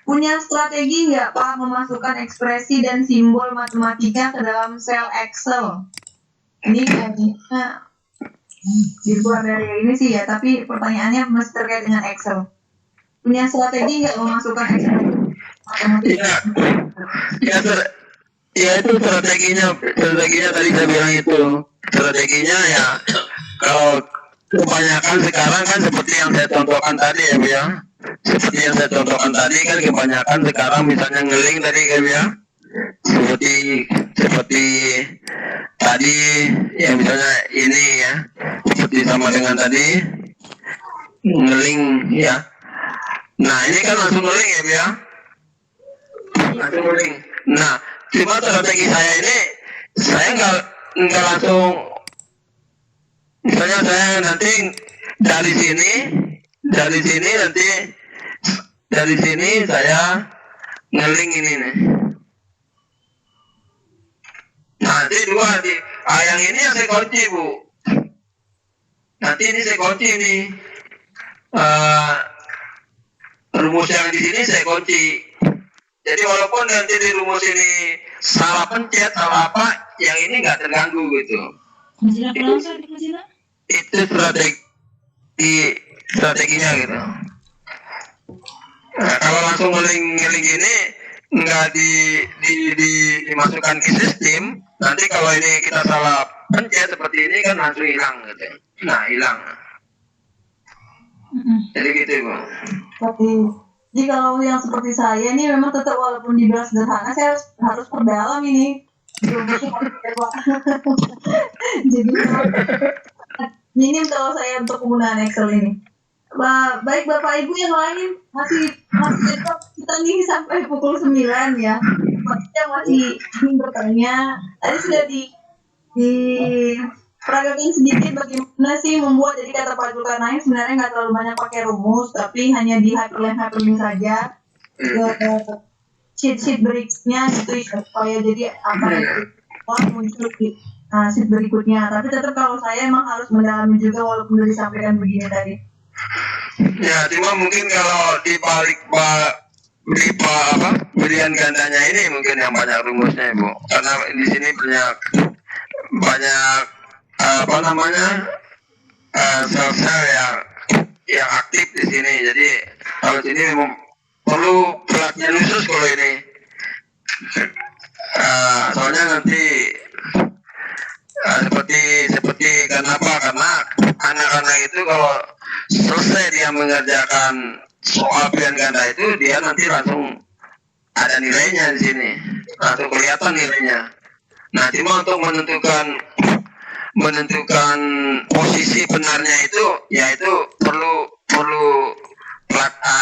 punya strategi nggak Pak memasukkan ekspresi dan simbol matematika ke dalam sel Excel? Ini kayaknya di luar dari ini sih ya, tapi pertanyaannya masih terkait dengan Excel. Punya strategi nggak memasukkan Excel matematika? Ya itu strateginya tadi saya bilang itu. Strateginya ya kalau kebanyakan sekarang kan seperti yang saya contohkan tadi ya Bu ya. Seperti yang saya contohkan tadi kan kebanyakan sekarang misalnya ngeling tadi kan ya. Seperti tadi ya misalnya ini ya. Seperti sama dengan tadi ngeling ya. Nah ini kan langsung ngeling ya Bu ya. Langsung ngeling. Nah cuma strategi saya ini saya nggak langsung. Misalnya saya nanti dari sini saya ngeling ini nih. Nanti yang ini yang saya kunci Bu. Nanti ini saya kunci nih. Rumus yang di sini saya kunci. Jadi walaupun nanti di rumus ini salah pencet salah apa, yang ini nggak terganggu gitu. Itu strateginya gitu. Nah, kalau langsung ngeling ini nggak dimasukkan ke sistem, nanti kalau ini kita salah pencet seperti ini kan langsung hilang gitu. Nah hilang. Jadi gitu Bu. Jadi kalau yang seperti saya ini memang tetap walaupun dibilang sederhana, saya harus perdalam ini. Jadi minim kalau saya untuk penggunaan Excel ini. Baik Bapak Ibu yang lain masih kita nih sampai pukul 9 ya. Maksudnya masih ingin bertanya. Tadi sudah diperagakan sedikit bagaimana sih membuat, jadi kata Pak Zulkarnain sebenarnya nggak terlalu banyak pakai rumus, tapi hanya di hyperlink saja sheet berikutnya gitu ya, supaya jadi muncul di sheet berikutnya. Tapi tetap kalau saya emang harus mendalami juga walaupun sudah disampaikan begini tadi. Ya cuma mungkin kalau di balik berian gandanya ini mungkin yang banyak rumusnya Bu, karena di sini banyak sel-sel yang aktif di sini. Jadi kalau sini memang perlu pelatihan khusus kalau ini. Soalnya nanti seperti kenapa? Karena anak-anak itu kalau selesai dia mengerjakan soal pilihan ganda itu dia nanti langsung ada nilainya di sini, langsung kelihatan nilainya. Nah, cuma untuk menentukan posisi benarnya itu, yaitu perlu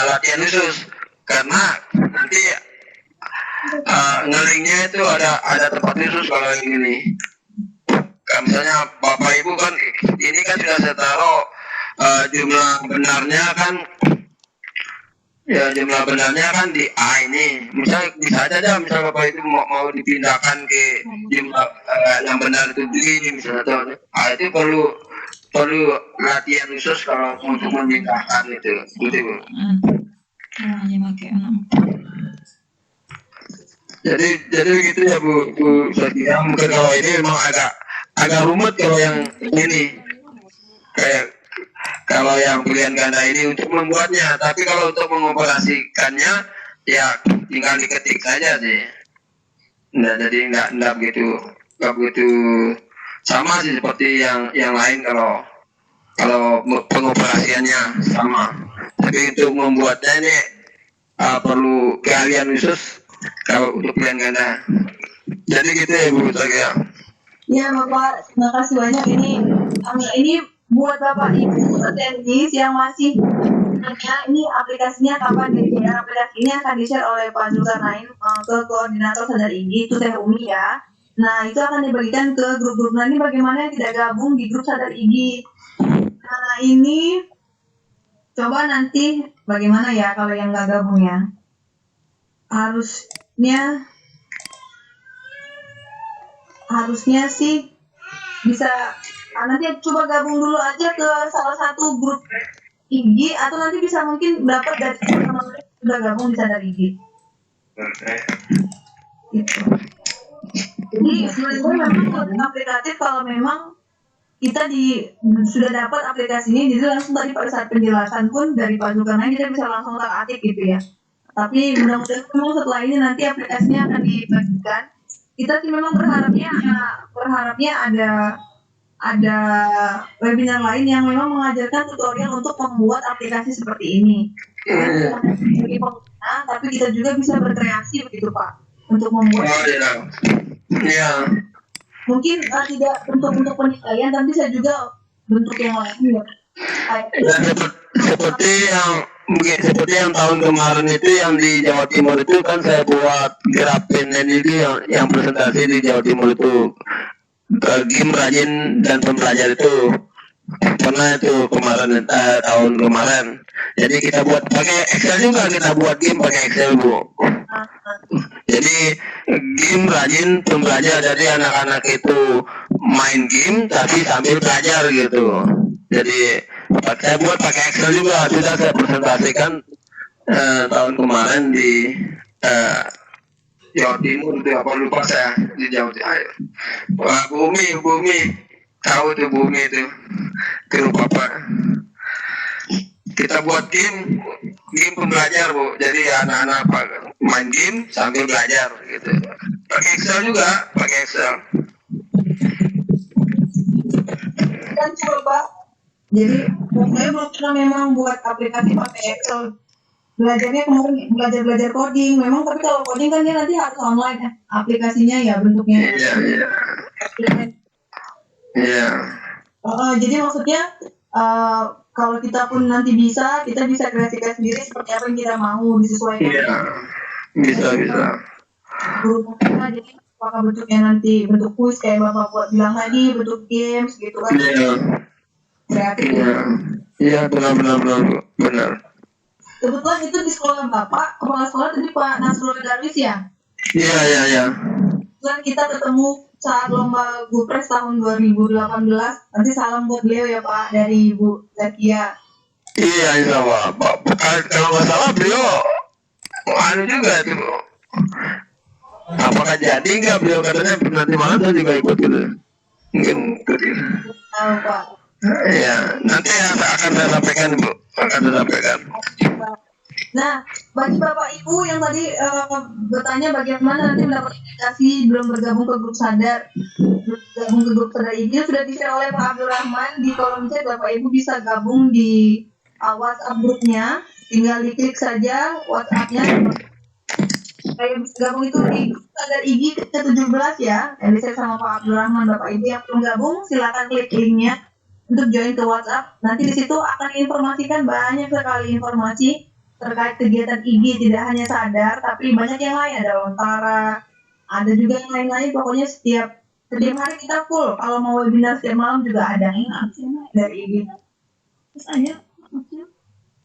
latihan khusus karena nanti ngelingnya itu ada tempat khusus kalau yang ini. Misalnya Bapak Ibu kan ini kan sudah saya taruh jumlah benarnya kan, ya jumlah benarnya kan di A ini. Misal bisa aja misal Bapak Ibu mau dipindahkan ke jumlah yang benar itu B ini misalnya tuh. Itu perlu latihan khusus kalau untuk memindahkan itu, gitu Bu. Jadi gitu ya Bu saya kira mungkin kalau ini memang agak rumit kalau yang ini, kayak kalau yang pilihan ganda ini untuk membuatnya, tapi kalau untuk mengoperasikannya ya tinggal diketik saja sih. Jadi nggak begitu sama sih seperti yang lain kalau pengoperasiannya sama. Tapi untuk membuatnya ini perlu keahlian khusus kalau untuk pilihan ganda. Jadi gitu ya Bu saya. Ya Bapak, terima kasih banyak. Ini buat Bapak Ibu attendees yang masih nanya ini aplikasinya kapan di-share. Aplikasi ini akan di-share oleh Pak Zulkarnain ke koordinator Sadar IGI, itu Teh Umi ya. Nah, itu akan dibagikan ke grup-grup. Nah, ini bagaimana yang tidak gabung di grup Sadar IGI. Nah, ini coba nanti bagaimana ya kalau yang nggak gabung ya. Harusnya sih bisa nanti coba gabung dulu aja ke salah satu grup IG atau nanti bisa mungkin dapat dari teman-teman yang sudah gabung di Sadar IG. Gitu. Jadi sebenarnya memang lebih aplikatif kalau memang kita sudah dapat aplikasi ini, jadi langsung tadi pada saat penjelasan pun dari Pak Zulkarnain kita bisa langsung aktif gitu ya. Tapi mudah-mudahan memang setelah ini nanti aplikasinya akan dibagikan. Kita sih memang berharapnya ada webinar lain yang memang mengajarkan tutorial untuk membuat aplikasi seperti ini. Sebagai pengguna, tapi kita juga bisa berkreasi begitu Pak untuk membuat. Ya. Mungkin tidak untuk penilaian, tapi saya juga bentuk yang lain ya. Seperti yang tahun kemarin itu yang di Jawa Timur itu kan saya buat grafin itu yang presentasi di Jawa Timur itu game rajin dan pembelajar itu pernah itu kemarin tahun kemarin. Jadi kita buat pakai Excel juga, kita buat game pakai Excel Bu. Jadi game rajin pembelajar, jadi anak-anak itu main game tapi sambil belajar gitu. Jadi saya buat pakai Excel juga, sudah saya presentasikan tahun kemarin di Jawa Timur itu apa lupa saya di Jawa Timur. Wah bumi tahu tuh bumi itu grup apa. Kita buat game pembelajar Bu, jadi anak-anak main game sambil belajar gitu. Pakai Excel juga, pakai Excel. Dan coba. Jadi saya belum pernah memang buat aplikasi pakai Excel. Belajarnya kemarin belajar coding. Memang tapi kalau coding kan dia nanti harus online ya. Aplikasinya ya bentuknya. Iya. Jadi maksudnya kalau kita pun nanti kita bisa kreasikan sendiri seperti apa yang kita mau disesuaikan. Iya. Bisa. Berubah jadi apakah bentuknya nanti bentuk kuis kayak Bapak bilang tadi, bentuk games gitu kan. Iya. Kreatif. Iya benar. Kebetulan itu di sekolah Bapak, kepala sekolah tadi Pak Nasrul Darwis ya? Iya. Kebetulan kita ketemu saat lomba Gupres tahun 2018. Nanti salam buat beliau ya Pak dari Ibu Zakia. Iya insya Allah. Kalau nggak salah beliau juga itu. Apakah jadi nggak beliau katanya nanti malam saya juga ikut gitu. Mungkin ikut gitu. Tahu Pak. Iya, nanti akan saya sampaikan Bu akan disampaikan. Nah, bagi Bapak Ibu yang tadi bertanya bagaimana nanti mendapat aplikasi belum bergabung ke grup sadar, IG sudah di-share oleh Pak Abdul Rahman di kolom chat. Bapak Ibu bisa gabung di WhatsApp grupnya, tinggal diklik saja WhatsApp-nya. Saya bisa gabung itu di grup sadar IG ke-17 ya, yang di-share sama Pak Abdul Rahman. Bapak Ibu yang belum gabung, silakan klik linknya untuk join ke WhatsApp. Nanti di situ akan diinformasikan banyak sekali informasi terkait kegiatan IG, tidak hanya sadar, tapi banyak yang lain, ada lontara, ada juga yang lain-lain. Pokoknya setiap hari kita full. Kalau mau webinar setiap malam juga ada dari IG.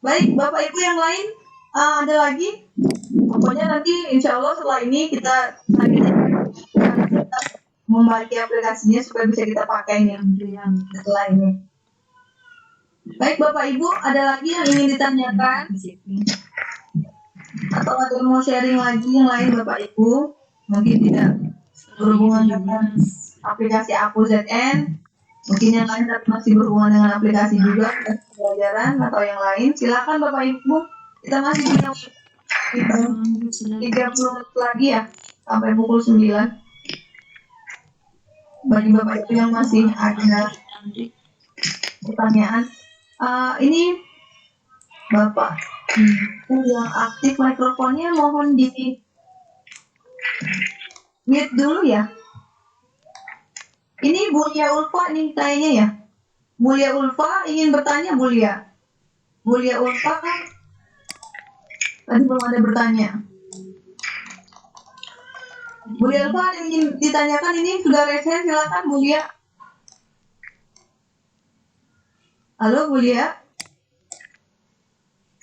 Baik, Bapak Ibu yang lain, ada lagi? Pokoknya nanti insya Allah setelah ini kita memiliki aplikasinya supaya bisa kita pakai nih setelah ini. Baik Bapak Ibu, ada lagi yang ingin ditanyakan? Atau ada yang mau sharing lagi yang lain Bapak Ibu? Mungkin tidak berhubungan dengan aplikasi Aku ZN, mungkin yang lain tapi masih berhubungan dengan aplikasi juga, pelajaran atau yang lain. Silakan Bapak Ibu, kita masih punya 30 menit lagi ya, sampai pukul 9. Bagi Bapak Ibu yang masih ada pertanyaan. Ini Bapak yang aktif mikrofonnya mohon di mute dulu ya. Ini Bulia Ulfa nih kayaknya ya. Bulia Ulfa ingin bertanya Bulia. Bulia Ulfa kan tadi belum ada bertanya. Bulia Ulfa ingin ditanyakan ini sudah resen, silakan Bulia. Halo Bulia.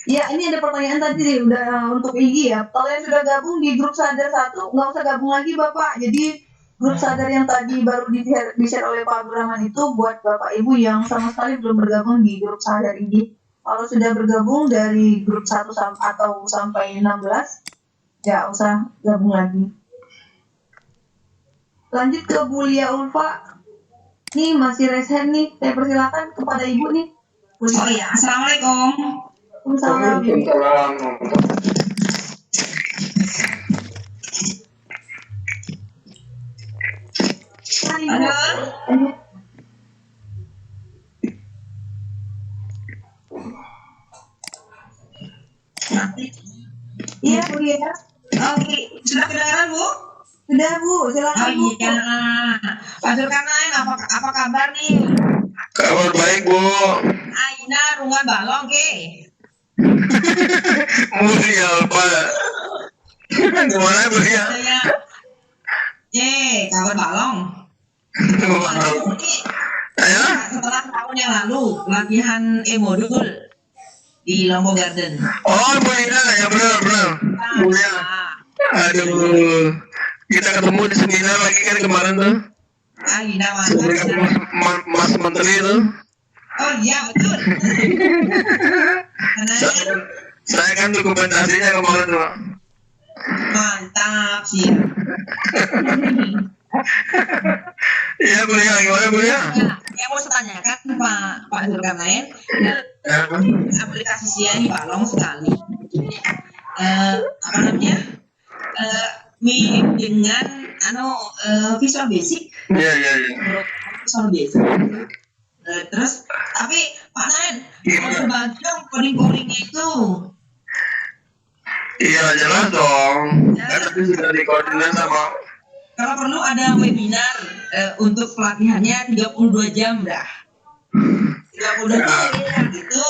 Ya ini ada pertanyaan tadi udah untuk IG ya. Kalau yang sudah gabung di grup sadar 1 nggak usah gabung lagi Bapak. Jadi grup sadar yang tadi baru di-share oleh Pak Abdul Rahman itu buat Bapak Ibu yang sama sekali belum bergabung di grup sadar IG. Kalau sudah bergabung dari grup 1 atau sampai 16 ya usah gabung lagi. Lanjut ke Bulia Ulfa. Nih masih resen nih, saya persilakan kepada Ibu nih. Oh ya, Assalamualaikum. Waalaikumsalam. Halo. Iya Bulia. Oke, sudah kedengaran Bu? Sudah Bu, silakan Bu. Oh iya. Pak Zulkarnain, apa kabar nih? Kabar baik Bu. Aina rungan balong ke? Mulia apa? Gimana Bu ya? Kabar balong. Ya? Setelah tahun yang lalu latihan e-modul di Lombok Garden. Oh Mulia ya benar. Mulia. Aduh, kita ketemu di seminar lagi kan kemarin tuh. Aina Mas Menteri itu. Oh iya betul. Saya kan dokumentasinya kemarin tuh. Mantap sih. Iya Mulia, gimana Mulia? Yang mau saya tanyakan Pak Zulkarnain, aplikasi Sia ini balong sekali. Apa namanya? Mirip dengan Visual Basic. Iya. Visual Basic. Terus tapi Pak Nain, mau berbagi dong coding-codingnya itu. Iya jelas dong. Kan tadi sudah dikoordinasi sama. Kalau perlu ada webinar untuk pelatihannya 32 jam dah. 32 jam gitu.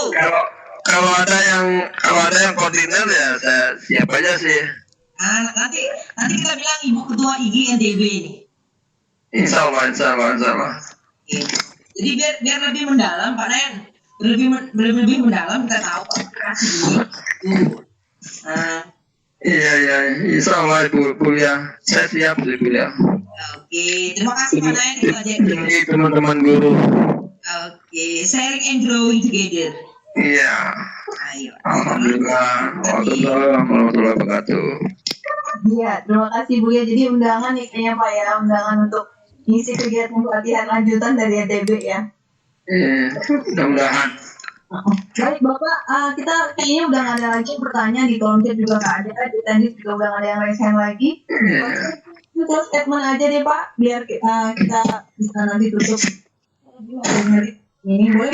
Kalau ada yang koordinir ya saya siap aja sih. Nanti kita bilang Ibu Ketua IG NTB ini. Insya Allah. Jadi biar lebih mendalam Pak Nen, lebih mendalam kita tahu aplikasi ini. Iya, insya Allah Bu ya, saya siap sih Bu ya. Oke, terima kasih Pak Nen itu aja. Ini teman-teman guru. Oke, sharing and growing together. Iya. Ayo. Alhamdulillah. Waalaikumsalam warahmatullahi wabarakatuh. Iya, terima kasih Bu ya. Jadi undangan nih kayaknya Pak ya, undangan untuk ngisi kegiatan pelatihan lanjutan dari NTB ya. Mudah-mudahan. Baik Bapak, kita kayaknya udah nggak ada lagi yang bertanya di kolom chat juga nggak ada, di teknis juga udah nggak ada yang raise hand lagi. Kita statement aja deh Pak, biar kita bisa nanti tutup. Ini boleh?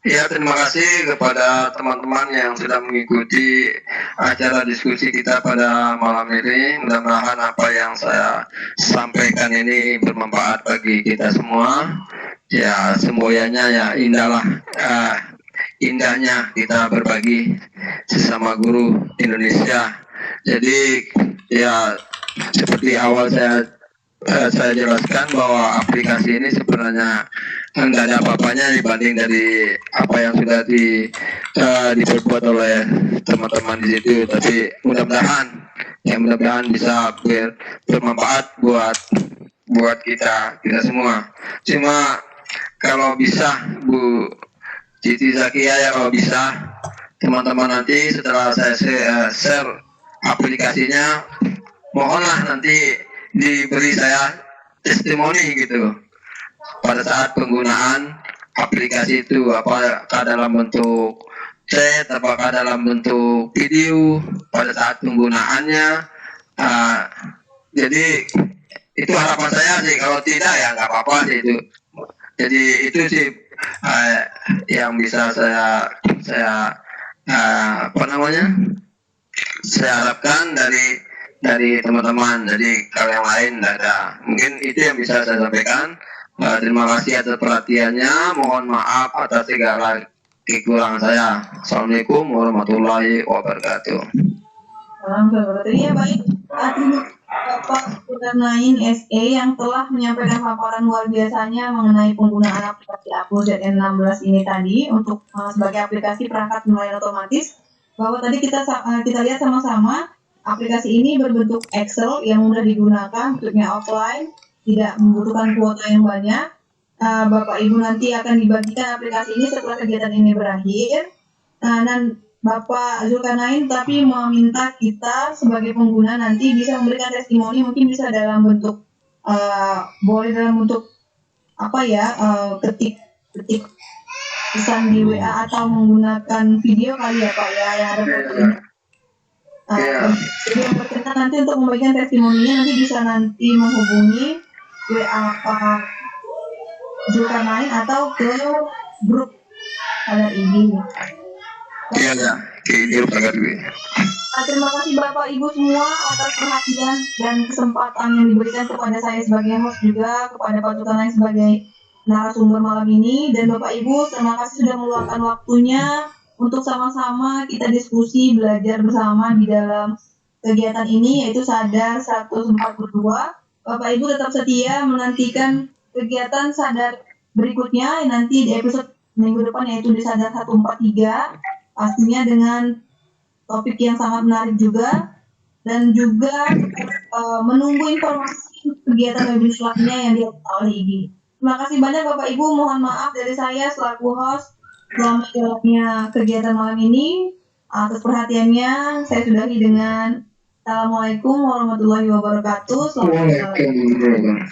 Ya, terima kasih kepada teman-teman yang sudah mengikuti acara diskusi kita pada malam ini. Mudah-mudahan apa yang saya sampaikan ini bermanfaat bagi kita semua. Ya, semuanya ya indahnya kita berbagi sesama guru Indonesia. Jadi ya seperti awal saya jelaskan bahwa aplikasi ini sebenarnya tidak ada apa-apanya dibanding dari apa yang sudah diperbuat oleh teman-teman di situ. Tapi mudah-mudahan bisa bermanfaat buat kita semua. Cuma kalau bisa Bu Siti Zakia, ya kalau bisa teman-teman nanti setelah saya share aplikasinya, mohonlah nanti diberi saya testimoni gitu pada saat penggunaan aplikasi itu, apakah dalam bentuk chat, apakah dalam bentuk video pada saat penggunaannya. Jadi itu harapan saya sih, kalau tidak ya nggak apa-apa sih itu. Jadi itu sih yang bisa saya saya harapkan dari teman-teman. Jadi kalau yang lain tidak ada, mungkin itu yang bisa saya sampaikan. Terima kasih atas perhatiannya, mohon maaf atas segala kekurangan saya. Assalamualaikum warahmatullahi wabarakatuh. Iya baik, terima kasih Bapak Zulkarnain SE yang telah menyampaikan paparan luar biasanya mengenai penggunaan aplikasi Aku ZN16 ini tadi untuk sebagai aplikasi perangkat nelayan otomatis. Bahwa tadi kita lihat sama-sama aplikasi ini berbentuk Excel yang mudah digunakan, bentuknya offline, tidak membutuhkan kuota yang banyak. Bapak Ibu nanti akan dibagikan aplikasi ini setelah kegiatan ini berakhir. Dan Bapak Zulkarnain tapi meminta kita sebagai pengguna nanti bisa memberikan testimoni, mungkin bisa dalam bentuk boleh dalam bentuk ketik pesan di WA atau menggunakan video kali ya Pak ya, yang ada fotonya. Jadi yang berkenan nanti untuk membagikan testimoninya nanti bisa nanti menghubungi WA Pak Zulkarnain atau ke grup Sadar IG. Terima kasih Bapak Ibu semua atas perhatian dan kesempatan yang diberikan kepada saya sebagai host, juga kepada Pak Zulkarnain sebagai narasumber malam ini. Dan Bapak Ibu, terima kasih sudah meluangkan waktunya untuk sama-sama kita diskusi, belajar bersama di dalam kegiatan ini, yaitu Sadar 142. Bapak Ibu tetap setia menantikan kegiatan Sadar berikutnya nanti di episode minggu depan, yaitu di Sadar 143. Pastinya dengan topik yang sangat menarik juga, dan juga menunggu informasi kegiatan webinar lainnya yang dilakukan oleh IGI. Terima kasih banyak Bapak Ibu, mohon maaf dari saya selaku host selama jalannya kegiatan malam ini. Atas perhatiannya saya sudahi dengan Assalamualaikum warahmatullahi wabarakatuh. Selamat malam.